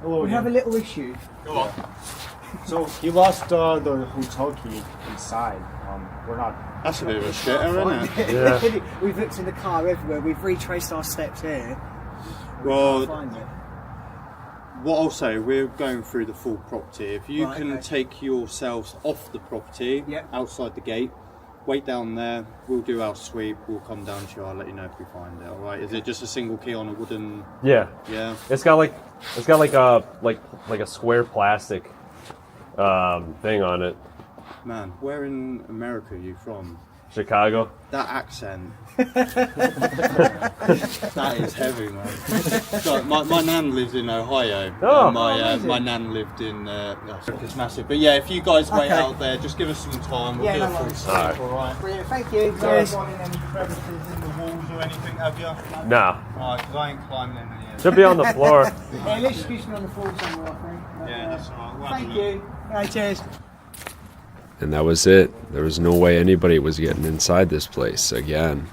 We have a little issue. Go on. So he lost the hotel key inside. We're not. That's a bit of a shitter, isn't it? Yeah. We've looked in the car everywhere. We've retraced our steps here. Well, Find it. what I'll say, we're going through the full property. If you Right, can okay. take yourselves off the property, Yep. outside the gate, wait down there, we'll do our sweep, we'll come down to you, I'll let you know if we find it, alright? Is it just a single key on a wooden... Yeah. Yeah? It's got like a square plastic thing on it. Man, where in America are you from? Chicago. That accent. That is heavy, man. So, my nan lives in Ohio. Oh. And my nan lived in. It's massive. But yeah, if you guys wait Okay. out there, just give us some time. We'll Yeah, do no a full worries. sweep, Alright. alright? Brilliant, thank you. Have Cheers. you got any crevices in the walls or anything, have you? Nah. Alright, because I ain't climbing in there yet. Should be on the floor. Yeah, let's excuse me on the floor somewhere, I think. Yeah, that's alright. We'll have a Thank look. you. Right, cheers. And that was it. There was no way anybody was getting inside this place again.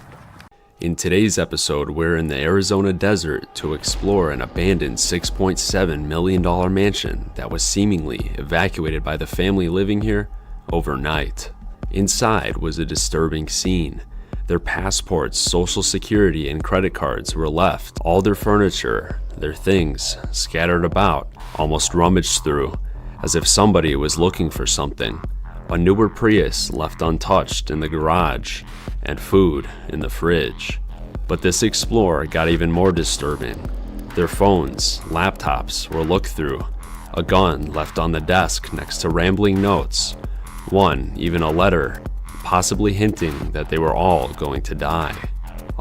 In today's episode, we're in the Arizona desert to explore an abandoned $6.7 million mansion that was seemingly evacuated by the family living here overnight. Inside was a disturbing scene. Their passports, social security, and credit cards were left. All their furniture, their things, scattered about, almost rummaged through, as if somebody was looking for something. A newer Prius left untouched in the garage, and food in the fridge. But this explorer got even more disturbing. Their phones, laptops were looked through, a gun left on the desk next to rambling notes, one even a letter, possibly hinting that they were all going to die.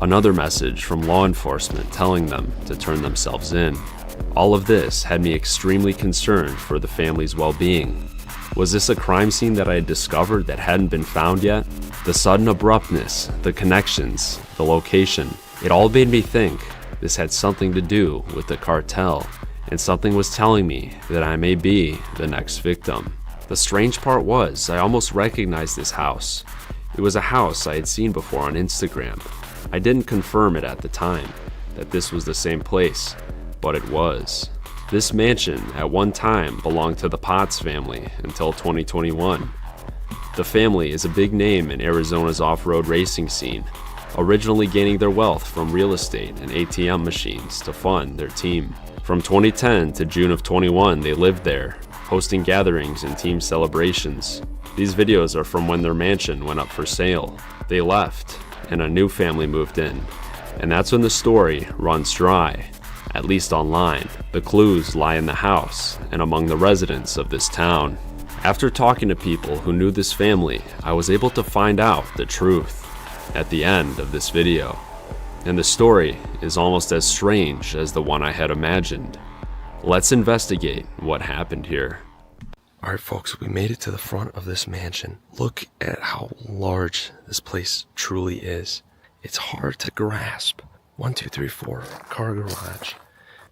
Another message from law enforcement telling them to turn themselves in. All of this had me extremely concerned for the family's well-being. Was this a crime scene that I had discovered that hadn't been found yet? The sudden abruptness, the connections, the location, it all made me think this had something to do with the cartel, and something was telling me that I may be the next victim. The strange part was, I almost recognized this house. It was a house I had seen before on Instagram. I didn't confirm it at the time, that this was the same place, but it was. This mansion at one time belonged to the Potts family until 2021. The family is a big name in Arizona's off-road racing scene, originally gaining their wealth from real estate and ATM machines to fund their team. From 2010 to June of 21, they lived there, hosting gatherings and team celebrations. These videos are from when their mansion went up for sale. They left, and a new family moved in. And that's when the story runs dry. At least online. The clues lie in the house and among the residents of this town. After talking to people who knew this family, I was able to find out the truth at the end of this video. And the story is almost as strange as the one I had imagined. Let's investigate what happened here. Alright folks, we made it to the front of this mansion. Look at how large this place truly is. It's hard to grasp. 1, 2, 3, 4, car garage.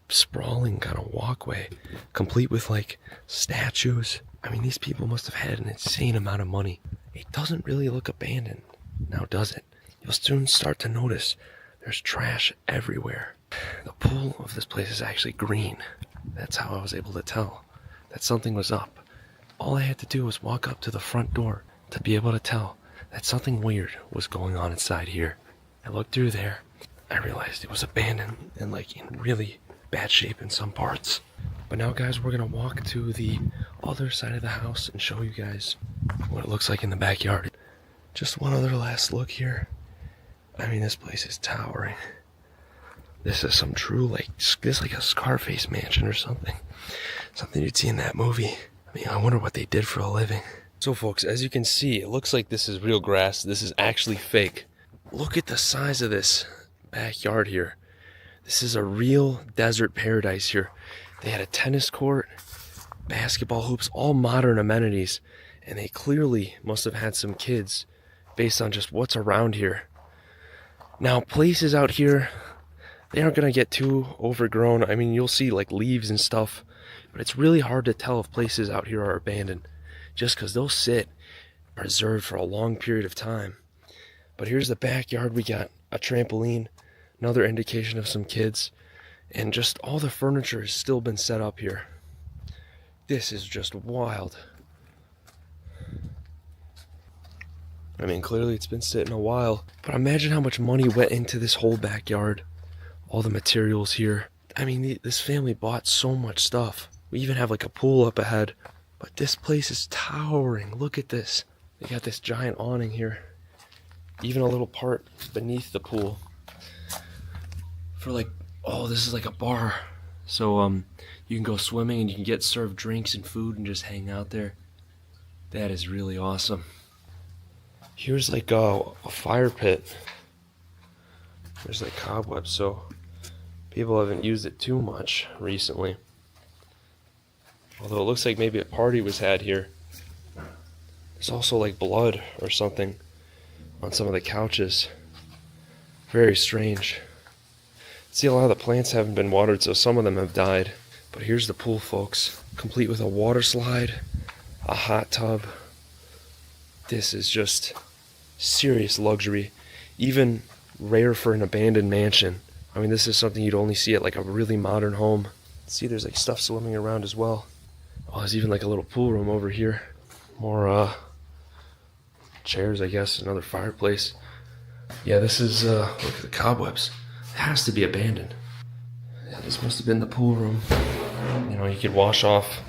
Sprawling kind of walkway, complete with like statues. I mean, these people must have had an insane amount of money. It doesn't really look abandoned, now does it? You'll soon start to notice there's trash everywhere. The pool of this place is actually green. That's how I was able to tell that something was up. All I had to do was walk up to the front door to be able to tell that something weird was going on inside here. I looked through there. I realized it was abandoned and like in really bad shape in some parts. But now guys, we're gonna walk to the other side of the house and show you guys what it looks like in the backyard. Just one other last look here. I mean, this place is towering. This is some true, like, this is like a Scarface mansion or something. Something you'd see in that movie. I mean, I wonder what they did for a living. So folks, as you can see, it looks like this is real grass. This is actually fake. Look at the size of this backyard here. This is a real desert paradise here. They had a tennis court, basketball hoops, all modern amenities, and they clearly must have had some kids based on just what's around here. Now, places out here, they aren't going to get too overgrown. I mean, you'll see like leaves and stuff, but it's really hard to tell if places out here are abandoned just because they'll sit preserved for a long period of time. But here's the backyard. We got a trampoline, another indication of some kids, and just all the furniture has still been set up here. This is just wild. I mean, clearly it's been sitting a while, but imagine how much money went into this whole backyard. All the materials here. I mean, this family bought so much stuff. We even have like a pool up ahead, but this place is towering. Look at this. They got this giant awning here. Even a little part beneath the pool. For like, oh, this is like a bar. So you can go swimming and you can get served drinks and food and just hang out there. That is really awesome. Here's like a fire pit. There's like cobwebs, so people haven't used it too much recently. Although it looks like maybe a party was had here. There's also like blood or something on some of the couches. Very strange. See, a lot of the plants haven't been watered, so some of them have died. But here's the pool, folks. Complete with a water slide, a hot tub. This is just serious luxury. Even rare for an abandoned mansion. I mean, this is something you'd only see at like a really modern home. See, there's like stuff swimming around as well. Oh, there's even like a little pool room over here. More chairs, I guess, another fireplace. Yeah, this is, look at the cobwebs. It has to be abandoned. Yeah, this must have been the pool room. You know, you could wash off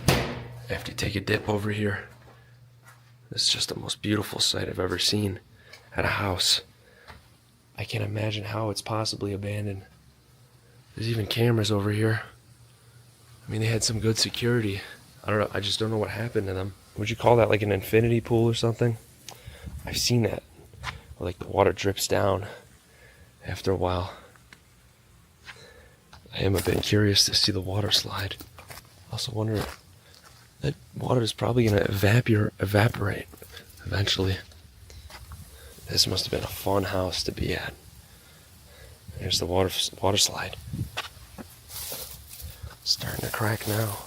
after you take a dip over here. This is just the most beautiful sight I've ever seen at a house. I can't imagine how it's possibly abandoned. There's even cameras over here. I mean, they had some good security. I don't know, I just don't know what happened to them. Would you call that like an infinity pool or something? I've seen that. Where like the water drips down after a while. I am a bit curious to see the water slide. Also wonder, that water is probably going to evaporate eventually. This must have been a fun house to be at. There's the water slide. Starting to crack now.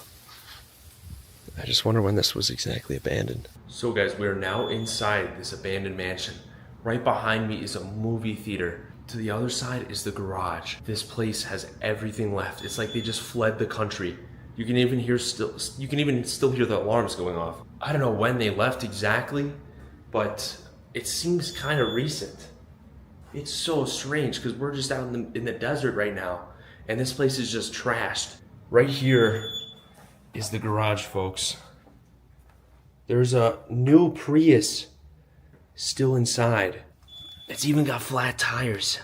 I just wonder when this was exactly abandoned. So guys, we are now inside this abandoned mansion. Right behind me is a movie theater. To the other side is the garage. This place has everything left. It's like they just fled the country. You can even still hear the alarms going off. I don't know when they left exactly, but it seems kind of recent. It's so strange because we're just out in the desert right now, and this place is just trashed. Right here is the garage, folks. There's a new Prius still inside. It's even got flat tires.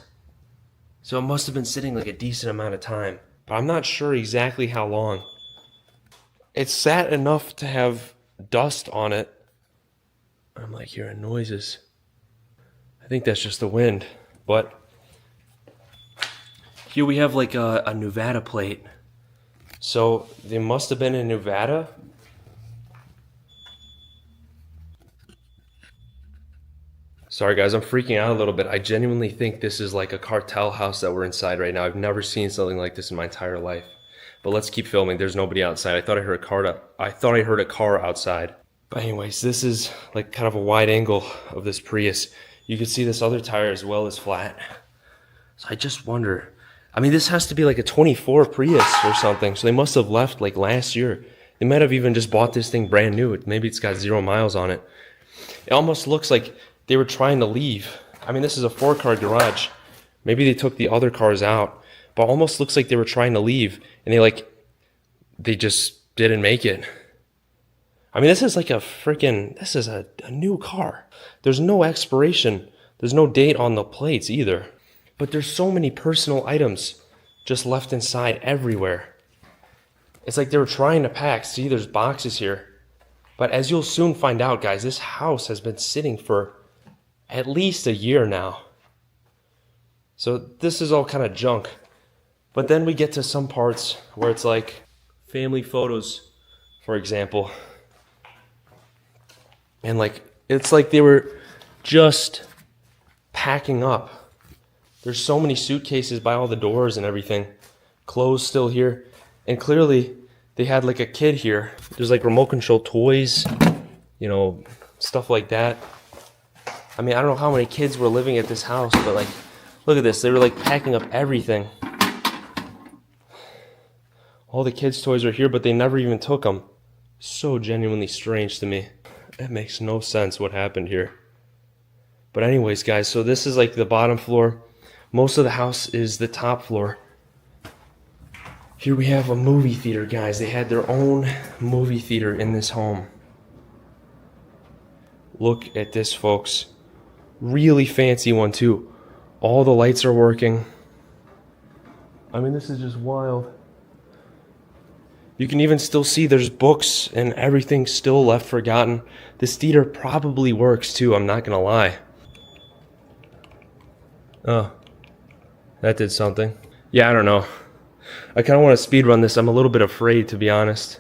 So it must have been sitting like a decent amount of time, but I'm not sure exactly how long. It's sat enough to have dust on it. I'm like hearing noises. I think that's just the wind, but here we have like a Nevada plate. So they must have been in Nevada. Sorry guys, I'm freaking out a little bit. I genuinely think this is like a cartel house that we're inside right now. I've never seen something like this in my entire life. But let's keep filming. There's nobody outside. I thought I heard a car outside. But anyways, this is like kind of a wide angle of this Prius. You can see this other tire as well as flat. So I just wonder, I mean, this has to be like a 24 Prius or something. So they must have left like last year. They might have even just bought this thing brand new. Maybe it's got 0 miles on it. It almost looks like they were trying to leave. I mean, this is a 4-car garage. Maybe they took the other cars out, but almost looks like they were trying to leave and they just didn't make it. I mean, this is like this is a new car. There's no expiration. There's no date on the plates either. But there's so many personal items just left inside everywhere. It's like they were trying to pack. See, there's boxes here. But as you'll soon find out, guys, this house has been sitting for at least a year now. So this is all kind of junk. But then we get to some parts where it's like family photos, for example. And like, it's like they were just packing up. There's so many suitcases by all the doors and everything. Clothes still here. And clearly they had like a kid here. There's like remote control toys, you know, stuff like that. I mean, I don't know how many kids were living at this house, but like, look at this. They were like packing up everything. All the kids' toys are here, but they never even took them. So genuinely strange to me. It makes no sense what happened here. But anyways, guys, so this is like the bottom floor. Most of the house is the top floor. Here we have a movie theater, guys. They had their own movie theater in this home. Look at this, folks. Really fancy one, too. All the lights are working. I mean, this is just wild. You can even still see there's books and everything still left forgotten. This theater probably works, too. I'm not gonna lie. Oh, that did something. Yeah, I don't know. I kind of want to speed run this. I'm a little bit afraid, to be honest.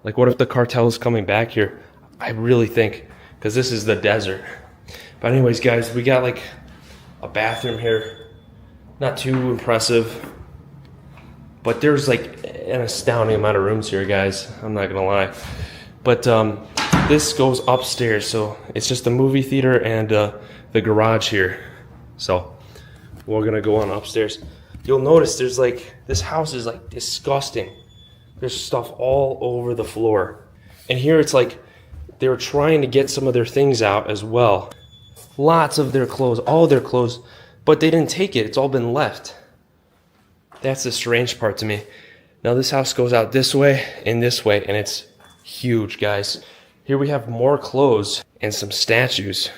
Like, what if the cartel is coming back here? I really think, because this is the desert. But anyways, guys, we got like a bathroom here. Not too impressive. But there's like an astounding amount of rooms here, guys. I'm not gonna lie. But this goes upstairs, so it's just a movie theater and the garage here. So we're gonna go on upstairs. You'll notice there's like, this house is like disgusting. There's stuff all over the floor. And here it's like they were trying to get some of their things out as well. Lots of their clothes, all their clothes, but they didn't take it. It's all been left. That's the strange part to me. Now this house goes out this way, and it's huge, guys. Here we have more clothes and some statues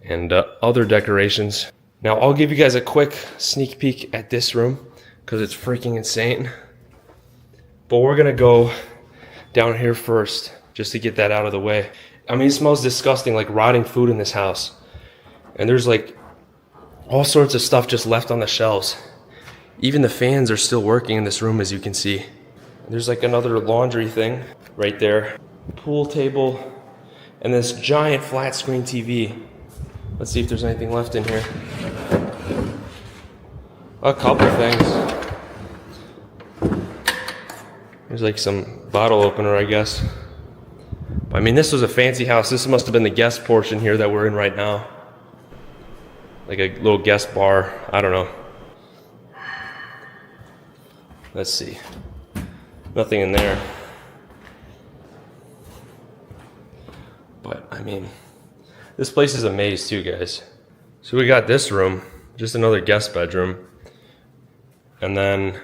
and other decorations. Now I'll give you guys a quick sneak peek at this room because it's freaking insane. But we're gonna go down here first just to get that out of the way. I mean, it smells disgusting, like rotting food in this house. And there's like all sorts of stuff just left on the shelves. Even the fans are still working in this room, as you can see. There's like another laundry thing right there. Pool table and this giant flat screen TV. Let's see if there's anything left in here. A couple things. There's like some bottle opener, I guess. I mean, this was a fancy house. This must have been the guest portion here that we're in right now. Like a little guest bar. I don't know. Let's see. Nothing in there. But, I mean, this place is a maze too, guys. So we got this room, just another guest bedroom. And then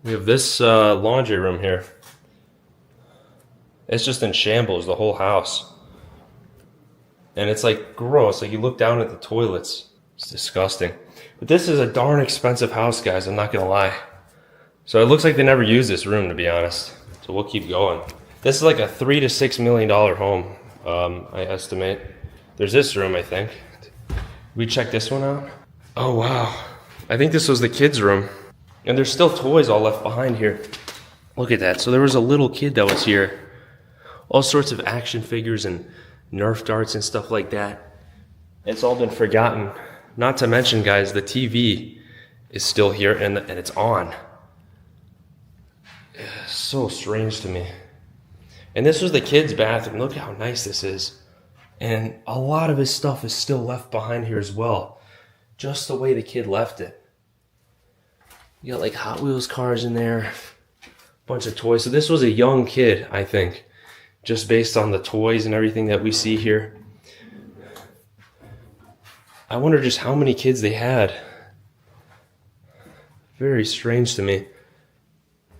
we have this laundry room here. It's just in shambles, the whole house. And it's like gross, like you look down at the toilets. It's disgusting. But this is a darn expensive house, guys, I'm not gonna lie. So it looks like they never used this room, to be honest. So we'll keep going. This is like a $3 to $6 million home, I estimate. There's this room, I think. We check this one out. Oh, wow. I think this was the kids' room. And there's still toys all left behind here. Look at that. So there was a little kid that was here. All sorts of action figures and Nerf darts and stuff like that. It's all been forgotten. Not to mention, guys, the TV is still here and it's on. It's so strange to me. And this was the kids' bathroom. Look how nice this is. And a lot of his stuff is still left behind here as well. Just the way the kid left it. You got like Hot Wheels cars in there. Bunch of toys. So this was a young kid, I think. Just based on the toys and everything that we see here. I wonder just how many kids they had. Very strange to me.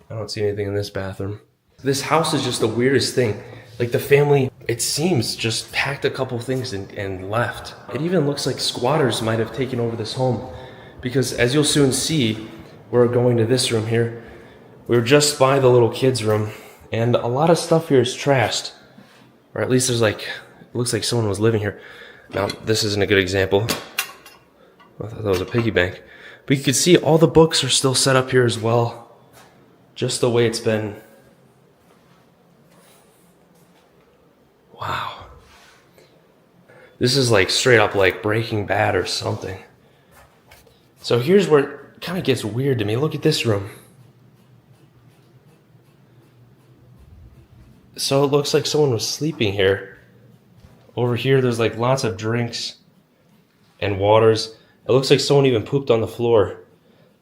I don't see anything in this bathroom. This house is just the weirdest thing. Like the family, it seems, just packed a couple things and left. It even looks like squatters might have taken over this home. Because as you'll soon see, we're going to this room here. We were just by the little kids' room. And a lot of stuff here is trashed. Or at least there's like, it looks like someone was living here. Now, this isn't a good example. I thought that was a piggy bank. But you can see all the books are still set up here as well. Just the way it's been. Wow. This is like straight up like Breaking Bad or something. So here's where it kind of gets weird to me. Look at this room. So it looks like someone was sleeping here. Over here, there's like lots of drinks and waters. It looks like someone even pooped on the floor.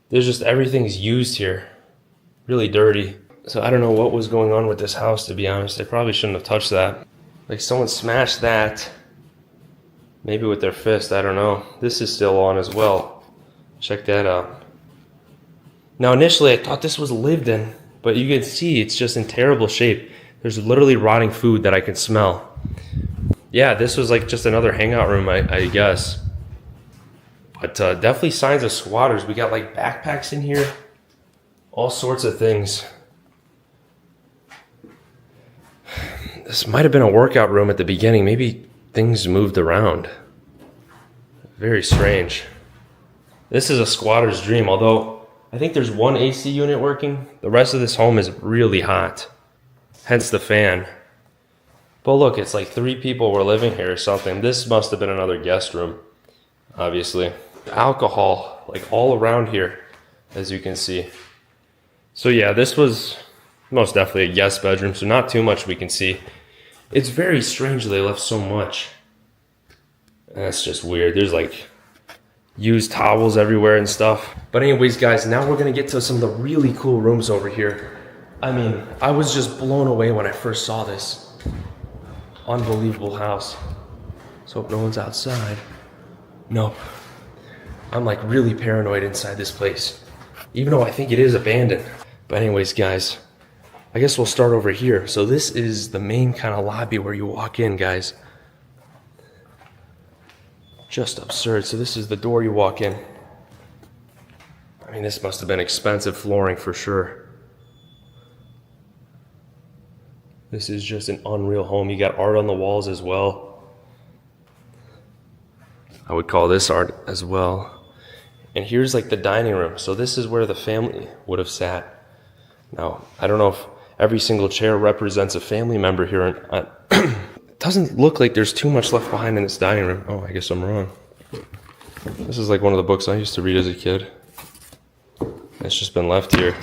There's just everything's used here. Really dirty. So I don't know what was going on with this house, to be honest. They probably shouldn't have touched that. Like someone smashed that, maybe with their fist, I don't know. This is still on as well. Check that out. Now initially I thought this was lived in, but you can see it's just in terrible shape. There's literally rotting food that I can smell. Yeah, this was like just another hangout room, I guess. But definitely signs of squatters. We got like backpacks in here, all sorts of things. This might have been a workout room at the beginning. Maybe things moved around. Very strange. This is a squatter's dream, although I think there's one AC unit working. The rest of this home is really hot, hence the fan. But look, it's like 3 people were living here or something. This must have been another guest room, obviously. Alcohol, like all around here, as you can see. So yeah, this was most definitely a guest bedroom, so not too much we can see. It's very strange they left so much. That's just weird. There's like used towels everywhere and stuff. But anyways, guys, now we're gonna get to some of the really cool rooms over here. I mean, I was just blown away when I first saw this. Unbelievable house. Let's hope no one's outside. Nope. I'm like really paranoid inside this place, even though I think it is abandoned. But anyways, guys, I guess we'll start over here. So this is the main kind of lobby where you walk in, guys. Just absurd. So this is the door you walk in. I mean, this must have been expensive flooring for sure. This is just an unreal home. You got art on the walls as well. I would call this art as well. And here's like the dining room. So this is where the family would have sat. Now, I don't know if every single chair represents a family member here. It doesn't look like there's too much left behind in this dining room. Oh, I guess I'm wrong. This is like one of the books I used to read as a kid. It's just been left here.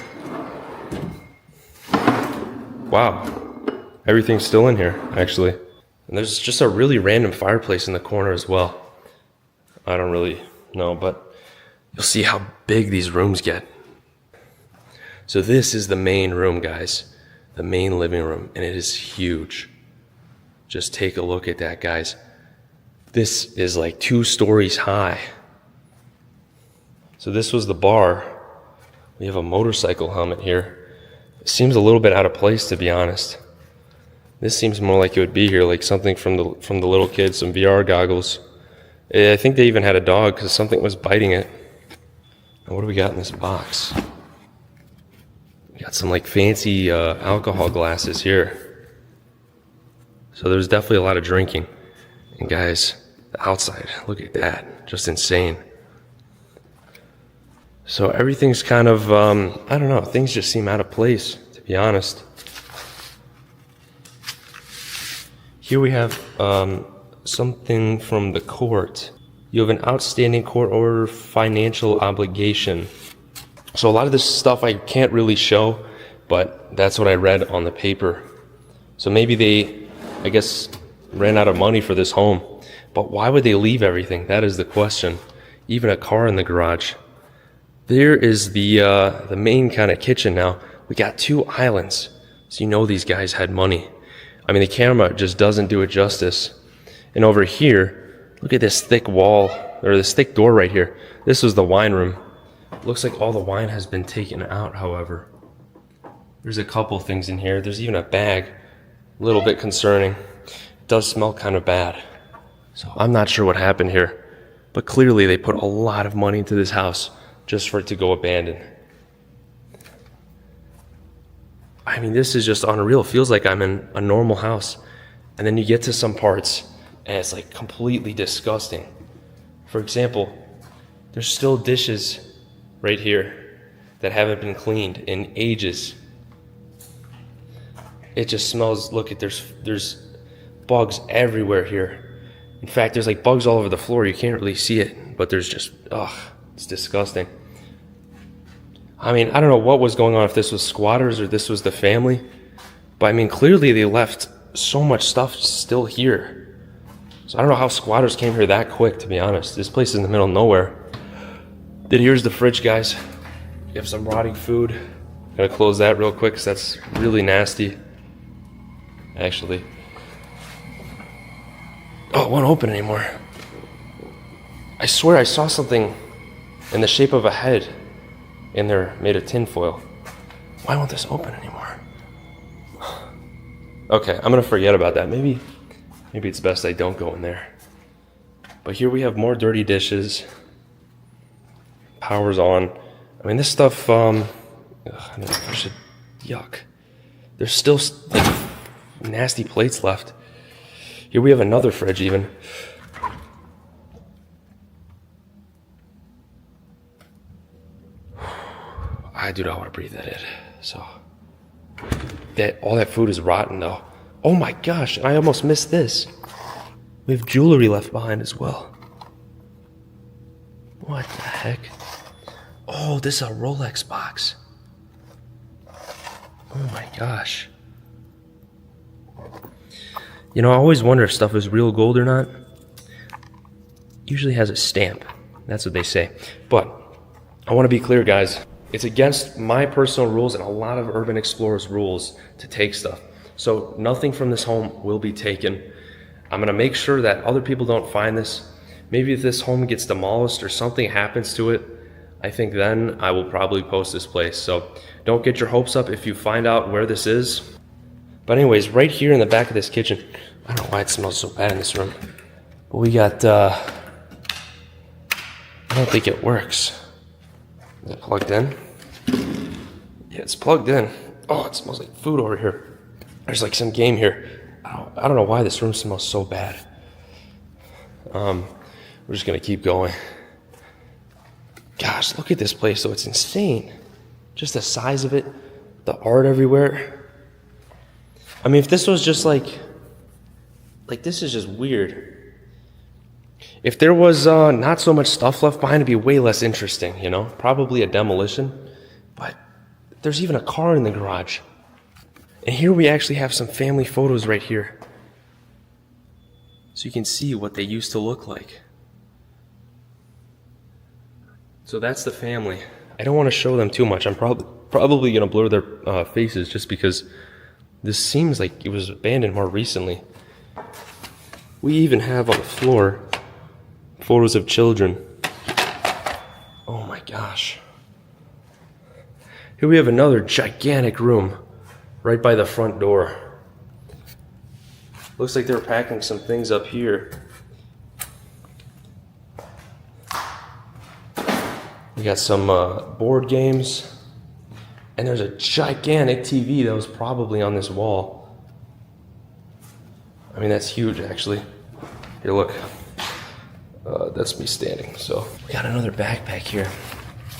Wow. Everything's still in here, actually. And there's just a really random fireplace in the corner as well. I don't really know, but you'll see how big these rooms get. So this is the main room, guys. The main living room, and it is huge. Just take a look at that, guys. This is like 2 stories high. So this was the bar. We have a motorcycle helmet here. It seems a little bit out of place, to be honest. This seems more like it would be here, like something from the little kids, some VR goggles. I think they even had a dog because something was biting it. And what do we got in this box? We got some like fancy alcohol glasses here. So there's definitely a lot of drinking. And guys, the outside, look at that, just insane. So everything's kind of, I don't know, things just seem out of place, to be honest. Here we have something from the court. You have an outstanding court order financial obligation. So a lot of this stuff I can't really show, but that's what I read on the paper. So maybe they, I guess, ran out of money for this home. But why would they leave everything? That is the question. Even a car in the garage. There is the main kind of kitchen now. We got 2 islands. So you know these guys had money. I mean, the camera just doesn't do it justice. And over here, look at this thick wall, or this thick door right here. This was the wine room. Looks like all the wine has been taken out, however. There's a couple things in here. There's even a bag. A little bit concerning. It does smell kind of bad. So I'm not sure what happened here. But clearly they put a lot of money into this house just for it to go abandoned. I mean, this is just unreal. It feels like I'm in a normal house. And then you get to some parts, and it's like completely disgusting. For example, there's still dishes right here that haven't been cleaned in ages. It just smells, look at, there's bugs everywhere here. In fact, there's like bugs all over the floor. You can't really see it, but there's just, it's disgusting. I mean, I don't know what was going on, if this was squatters or this was the family. But I mean, clearly they left so much stuff still here. So I don't know how squatters came here that quick, to be honest. This place is in the middle of nowhere. Then here's the fridge, guys. You have some rotting food. Gotta close that real quick because that's really nasty. Actually. Oh, it won't open anymore. I swear I saw something in the shape of a head in there made of tinfoil. Why won't this open anymore? Okay, I'm gonna forget about that. Maybe it's best I don't go in there. But here we have more dirty dishes. Power's on. I mean, this stuff, I don't know if I should, yuck. There's still like nasty plates left. Here we have another fridge even. I do not want to breathe that in. So, all that food is rotten though. Oh my gosh, I almost missed this. We have jewelry left behind as well. What the heck? Oh, this is a Rolex box. Oh my gosh. You know, I always wonder if stuff is real gold or not. Usually has a stamp. That's what they say. But I want to be clear, guys. It's against my personal rules and a lot of Urban Explorer's rules to take stuff. So nothing from this home will be taken. I'm going to make sure that other people don't find this. Maybe if this home gets demolished or something happens to it, I think then I will probably post this place. So don't get your hopes up if you find out where this is. But anyways, right here in the back of this kitchen, I don't know why it smells so bad in this room, but we got, I don't think it works. Is it plugged in? Yeah, it's plugged in. Oh, it smells like food over here. There's like some game here. I don't know why this room smells so bad. We're just gonna keep going. Gosh, look at this place though, it's insane. Just the size of it, the art everywhere. I mean, if this was just like this is just weird. If there was not so much stuff left behind, it'd be way less interesting, you know? Probably a demolition, but there's even a car in the garage. And here we actually have some family photos right here. So you can see what they used to look like. So that's the family. I don't want to show them too much. I'm probably going to blur their faces just because this seems like it was abandoned more recently. We even have on the floor photos of children. Oh my gosh. Here we have another gigantic room right by the front door. Looks like they're packing some things up here. We got some board games. And there's a gigantic TV that was probably on this wall. I mean, that's huge, actually. Here, look. That's me standing, so. We got another backpack here.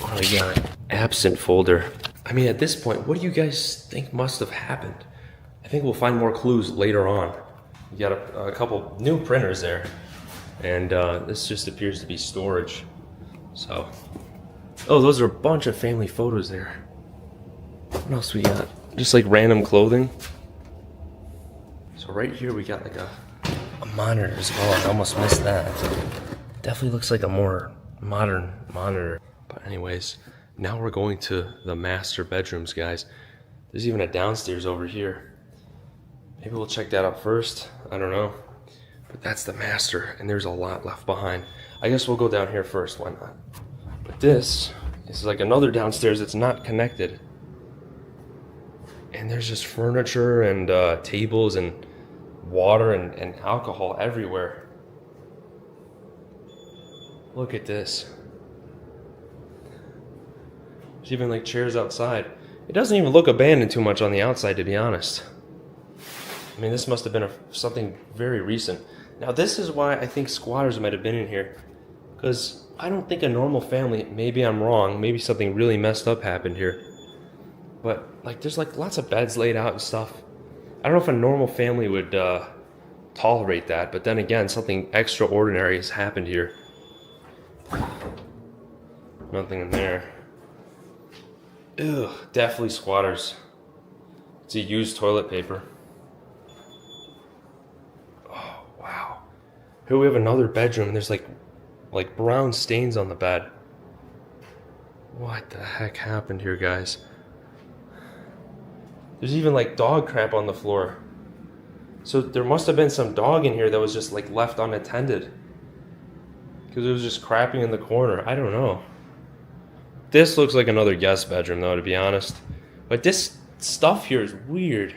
What do we got? Absent folder. I mean, at this point, what do you guys think must have happened? I think we'll find more clues later on. We got a couple new printers there. And this just appears to be storage. So. Oh, those are a bunch of family photos there. What else we got? Just like random clothing. So right here we got like a monitor as well. I almost missed that. Definitely looks like a more modern monitor. But anyways, now we're going to the master bedrooms, guys. There's even a downstairs over here. Maybe we'll check that out first. I don't know. But that's the master, and there's a lot left behind. I guess we'll go down here first, why not? But this is like another downstairs that's not connected. And there's just furniture and tables and water and alcohol everywhere. Look at this. There's even like chairs outside. It doesn't even look abandoned too much on the outside, to be honest. I mean, this must have been something very recent. Now, this is why I think squatters might have been in here. Because I don't think a normal family, maybe I'm wrong, maybe something really messed up happened here. But like, there's like lots of beds laid out and stuff. I don't know if a normal family would tolerate that, but then again, something extraordinary has happened here. Nothing in there. Ew, definitely squatters. It's a used toilet paper. Oh, wow. Here we have another bedroom, and there's like brown stains on the bed. What the heck happened here, guys? There's even like dog crap on the floor. So there must have been some dog in here that was just like left unattended. Because it was just crapping in the corner. I don't know. This looks like another guest bedroom though, to be honest. But this stuff here is weird.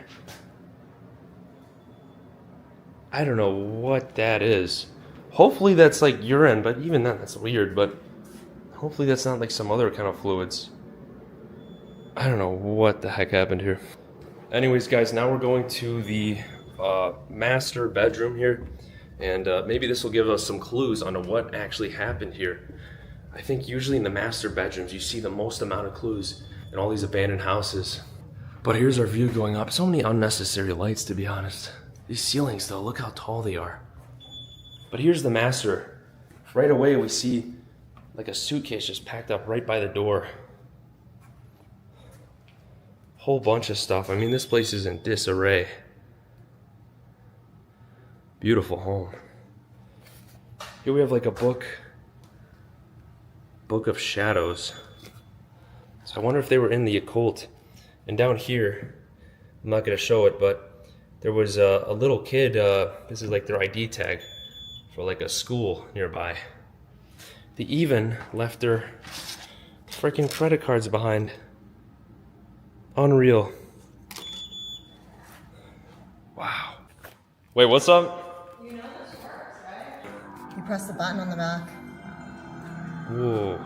I don't know what that is. Hopefully that's like urine, but even then that's weird. But hopefully that's not like some other kind of fluids. I don't know what the heck happened here. Anyways, guys, now we're going to the master bedroom here. And maybe this will give us some clues on what actually happened here. I think usually in the master bedrooms, you see the most amount of clues in all these abandoned houses. But here's our view going up. So many unnecessary lights, to be honest. These ceilings, though, look how tall they are. But here's the master. Right away, we see like a suitcase just packed up right by the door. Whole bunch of stuff. I mean, this place is in disarray. Beautiful home. Here we have like a book of Shadows. So I wonder if they were in the occult. And down here, I'm not going to show it, but there was a little kid, this is like their ID tag for like a school nearby. They even left their freaking credit cards behind. Unreal. Wow. Wait, what's up? You know this works, right? You press the button on the back. Whoa.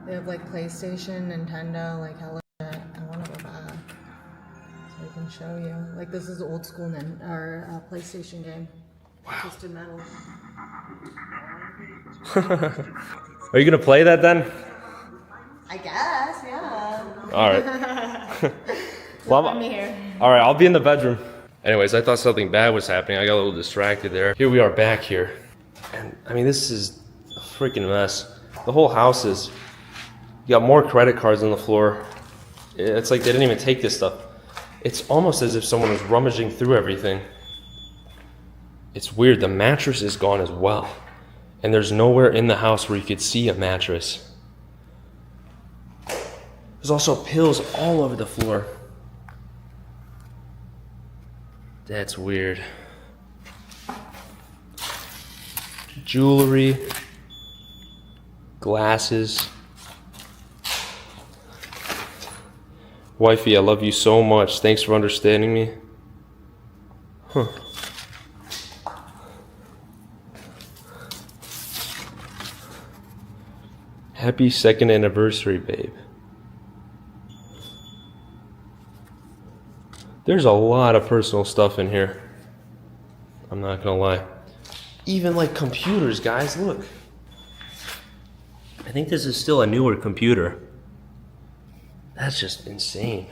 They have like PlayStation, Nintendo, like hella shit. I want to go back so I can show you. Like this is old school PlayStation game. Wow. Twisted Metal. Are you gonna play that then? I guess, yeah. All right. Well, I'm here. All right, I'll be in the bedroom. Anyways, I thought something bad was happening. I got a little distracted there. Here we are back here. And I mean, this is a freaking mess. The whole house is, you got more credit cards on the floor. It's like they didn't even take this stuff. It's almost as if someone was rummaging through everything. It's weird, the mattress is gone as well. And there's nowhere in the house where you could see a mattress. There's also pills all over the floor. That's weird. Jewelry. Glasses. Wifey, I love you so much. Thanks for understanding me. Huh. Happy 2nd anniversary, babe. There's a lot of personal stuff in here. I'm not gonna lie. Even like computers, guys, look. I think this is still a newer computer. That's just insane.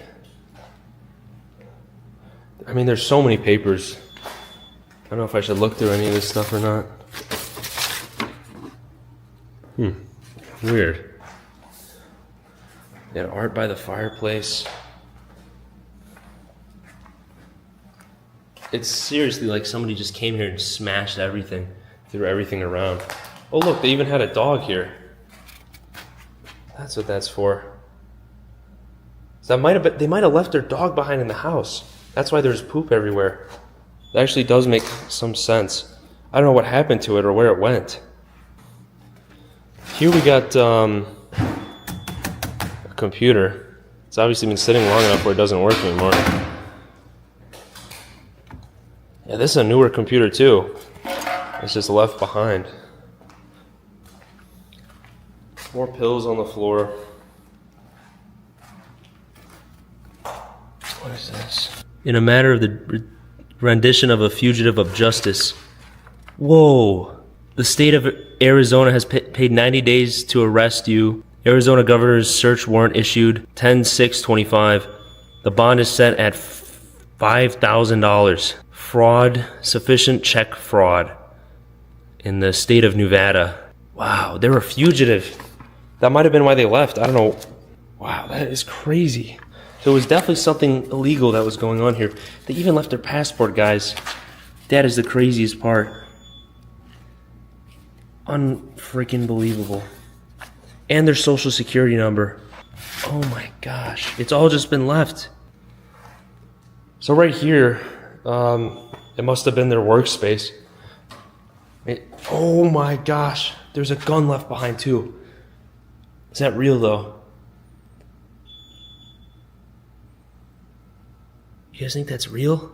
I mean, there's so many papers. I don't know if I should look through any of this stuff or not. Weird. They had art by the fireplace. It's seriously like somebody just came here and smashed everything, threw everything around. Oh look, they even had a dog here. That's what that's for. So they might have left their dog behind in the house. That's why there's poop everywhere. It actually does make some sense. I don't know what happened to it or where it went. Here we got a computer. It's obviously been sitting long enough where it doesn't work anymore. Yeah, this is a newer computer too. It's just left behind. More pills on the floor. What is this? In a matter of the rendition of a fugitive of justice. Whoa. The state of Arizona has paid 90 days to arrest you. Arizona governor's search warrant issued 10/6/25. The bond is set at $5,000. Fraud, sufficient check fraud in the state of Nevada. Wow, they were fugitive. That might have been why they left. I don't know. Wow, that is crazy. So it was definitely something illegal that was going on here. They even left their passport, guys. That is the craziest part. Unfreaking believable. And their social security number. Oh my gosh. It's all just been left. So right here, it must have been their workspace. Oh my gosh, there's a gun left behind too. Is that real though? You guys think that's real?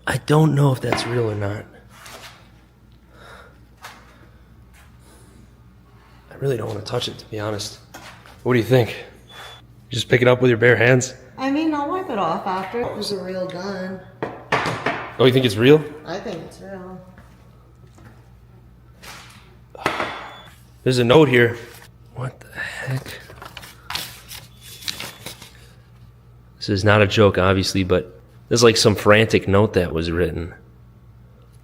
I don't know if that's real or not. I really don't want to touch it, to be honest. What do you think? You just pick it up with your bare hands? I mean, I'll wipe it off after. It was a real gun. Oh, you think it's real? I think it's real. There's a note here. What the heck? This is not a joke, obviously, but there's like some frantic note that was written.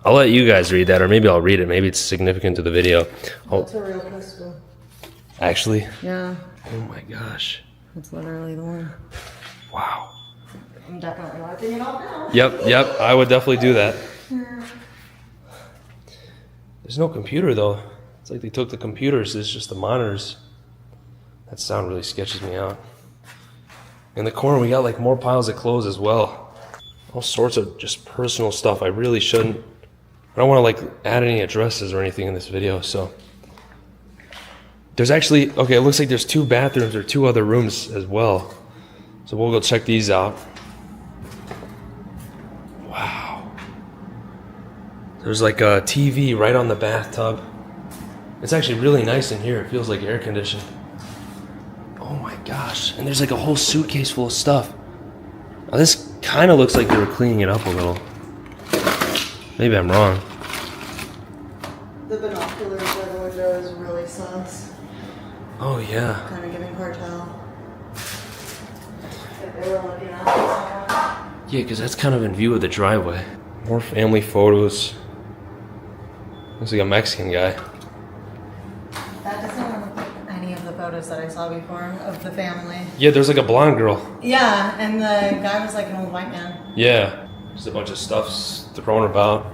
I'll let you guys read that, or maybe I'll read it. Maybe it's significant to the video. Oh, It's a real pistol. actually? Yeah, Oh my gosh. it's literally the one. Wow. I'm definitely wiping it off now. Yep, I would definitely do that. There's no computer though. It's like they took the computers, it's just the monitors. That sound really sketches me out. In the corner we got like more piles of clothes as well. All sorts of just personal stuff. I really shouldn't, I don't want to like add any addresses or anything in this video, so. There's actually, okay, it looks like there's 2 bathrooms or 2 other rooms as well. So we'll go check these out. Wow. There's like a TV right on the bathtub. It's actually really nice in here. It feels like air conditioned. Oh my gosh. And there's like a whole suitcase full of stuff. Now this kind of looks like they were cleaning it up a little. Maybe I'm wrong. The binoculars by the window is really sus. Oh yeah. Kind of giving cartel. If they were looking at someone. Yeah, because that's kind of in view of the driveway. More family photos. Looks like a Mexican guy. That doesn't look like any of the photos that I saw before of the family. Yeah, there's like a blonde girl. Yeah, and the guy was like an old white man. Yeah. Just a bunch of stuff's thrown about.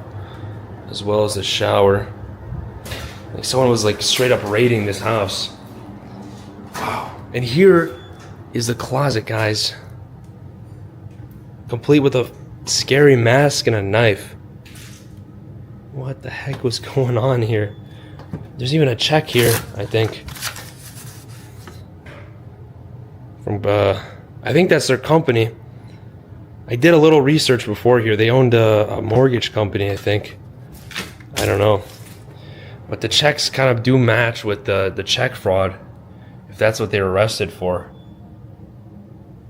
As well as the shower. Like someone was like straight up raiding this house. Wow. And here is the closet, guys. Complete with a scary mask and a knife. What the heck was going on here? There's even a check here, I think. From, I think that's their company. I did a little research before here. They owned a mortgage company, I think. I don't know. But the checks kind of do match with the check fraud, if that's what they were arrested for.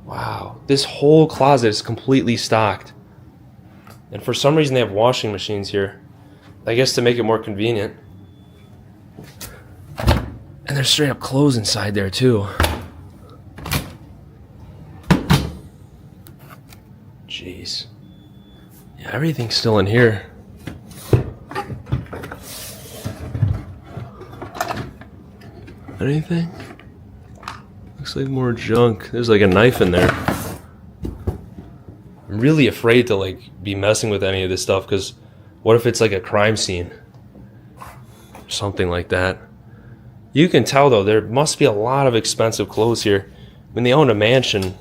Wow. This whole closet is completely stocked. And for some reason they have washing machines here. I guess to make it more convenient. And there's straight up clothes inside there too. Jeez. Yeah, everything's still in here. Anything? Looks like more junk. There's like a knife in there. I'm really afraid to like be messing with any of this stuff because what if it's like a crime scene? Something like that. You can tell though, there must be a lot of expensive clothes here. I mean, they owned a mansion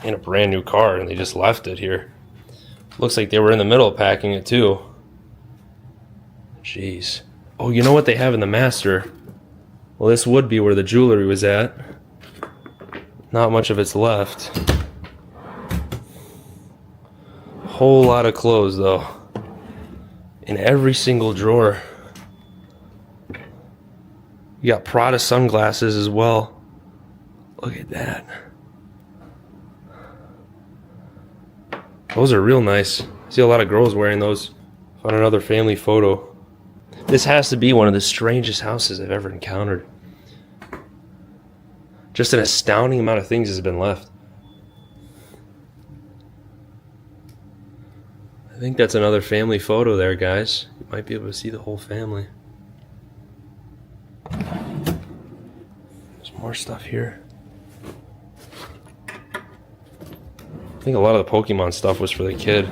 and a brand new car and they just left it here. Looks like they were in the middle of packing it too. Jeez. Oh, you know what they have in the master? Well, this would be where the jewelry was at. Not much of it's left. Whole lot of clothes though. In every single drawer. You got Prada sunglasses as well. Look at that. Those are real nice. I see a lot of girls wearing those. Found another family photo. This has to be one of the strangest houses I've ever encountered. Just an astounding amount of things has been left. I think that's another family photo there, guys. You might be able to see the whole family. There's more stuff here. I think a lot of the Pokemon stuff was for the kid.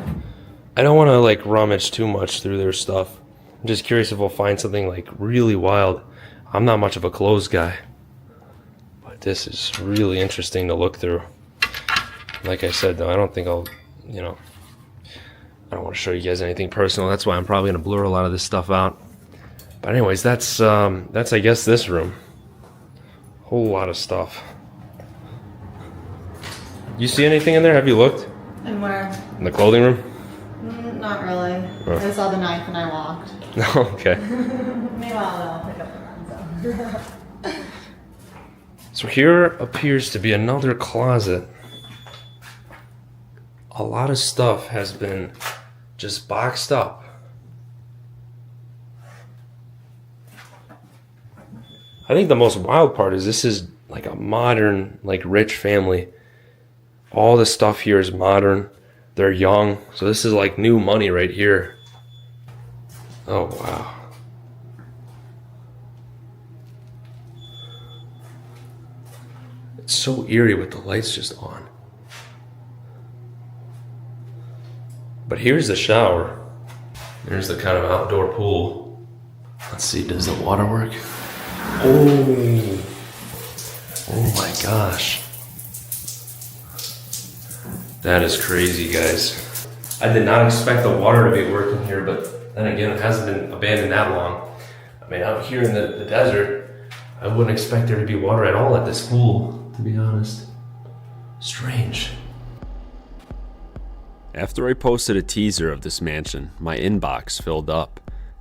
I don't want to like rummage too much through their stuff. I'm just curious if we'll find something like really wild. I'm not much of a clothes guy. this is really interesting to look through. Like I said, though, I don't think I'll, I don't want to show you guys anything personal. That's why I'm probably going to blur a lot of this stuff out. But anyways, that's I guess this room. Whole lot of stuff. You see anything in there? Have you looked? And where? In the clothing room? Not really. Oh. I saw the knife and I walked. Okay. Meanwhile, I'll pick up the gun. So here appears to be another closet. A lot of stuff has been just boxed up. I think the most wild part is this is like a modern, like rich family. All the stuff here is modern. They're young. So this is like new money right here. Oh, wow. It's so eerie with the lights just on. But here's the shower. There's the kind of outdoor pool. Let's see, does the water work? Oh my gosh. That is crazy, guys. I did not expect the water to be working here, but then again, it hasn't been abandoned that long. I mean, out here in the desert, I wouldn't expect there to be water at all at this pool, to be honest. Strange. After I posted a teaser of this mansion, my inbox filled up.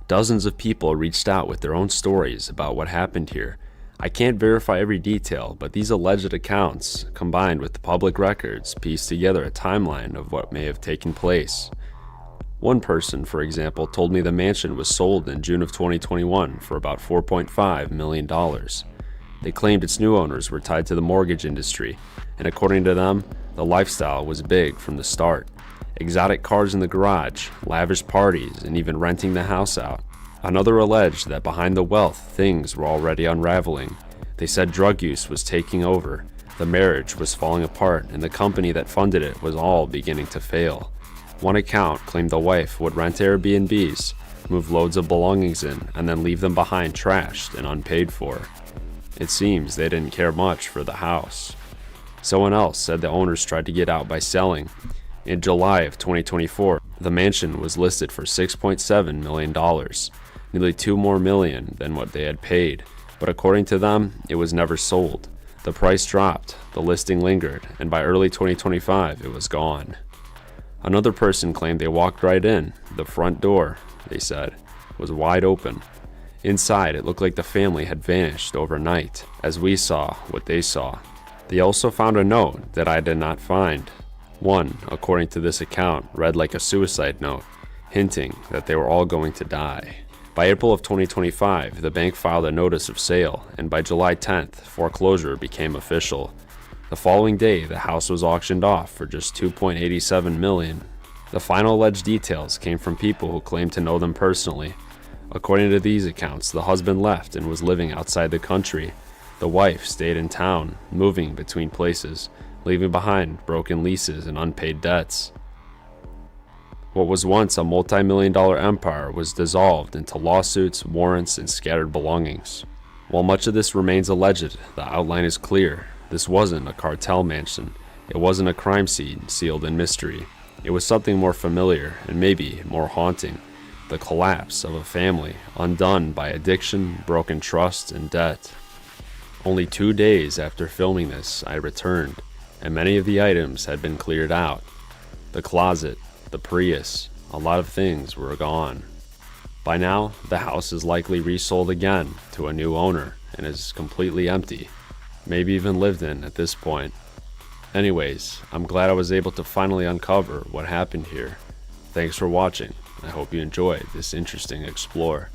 Dozens of people reached out with their own stories about what happened here. I can't verify every detail, but these alleged accounts, combined with the public records, piece together a timeline of what may have taken place. One person, for example, told me the mansion was sold in June of 2021 for about $4.5 million. They claimed its new owners were tied to the mortgage industry, and according to them, the lifestyle was big from the start. Exotic cars in the garage, lavish parties, and even renting the house out. Another alleged that behind the wealth, things were already unraveling. They said drug use was taking over, the marriage was falling apart, and the company that funded it was all beginning to fail. One account claimed the wife would rent Airbnbs, move loads of belongings in, and then leave them behind trashed and unpaid for. It seems they didn't care much for the house. Someone else said the owners tried to get out by selling. In July of 2024, the mansion was listed for $6.7 million, nearly $2 more million than what they had paid. But according to them, it was never sold. The price dropped, the listing lingered, and by early 2025, it was gone. Another person claimed they walked right in. The front door, they said, was wide open. Inside, it looked like the family had vanished overnight, as we saw what they saw. They also found a note that I did not find. One, according to this account, read like a suicide note, hinting that they were all going to die. By April of 2025, the bank filed a notice of sale, and by July 10th, foreclosure became official. The following day, the house was auctioned off for just $2.87 million. The final alleged details came from people who claimed to know them personally. According to these accounts, the husband left and was living outside the country. The wife stayed in town, moving between places, leaving behind broken leases and unpaid debts. What was once a multi-million-dollar empire was dissolved into lawsuits, warrants, and scattered belongings. While much of this remains alleged, the outline is clear. This wasn't a cartel mansion. It wasn't a crime scene sealed in mystery. It was something more familiar and maybe more haunting. The collapse of a family, undone by addiction, broken trust, and debt. Only 2 days after filming this, I returned, and many of the items had been cleared out. The closet, the Prius, a lot of things were gone. By now, the house is likely resold again to a new owner and is completely empty, maybe even lived in at this point. Anyways, I'm glad I was able to finally uncover what happened here. Thanks for watching. I hope you enjoyed this interesting explore.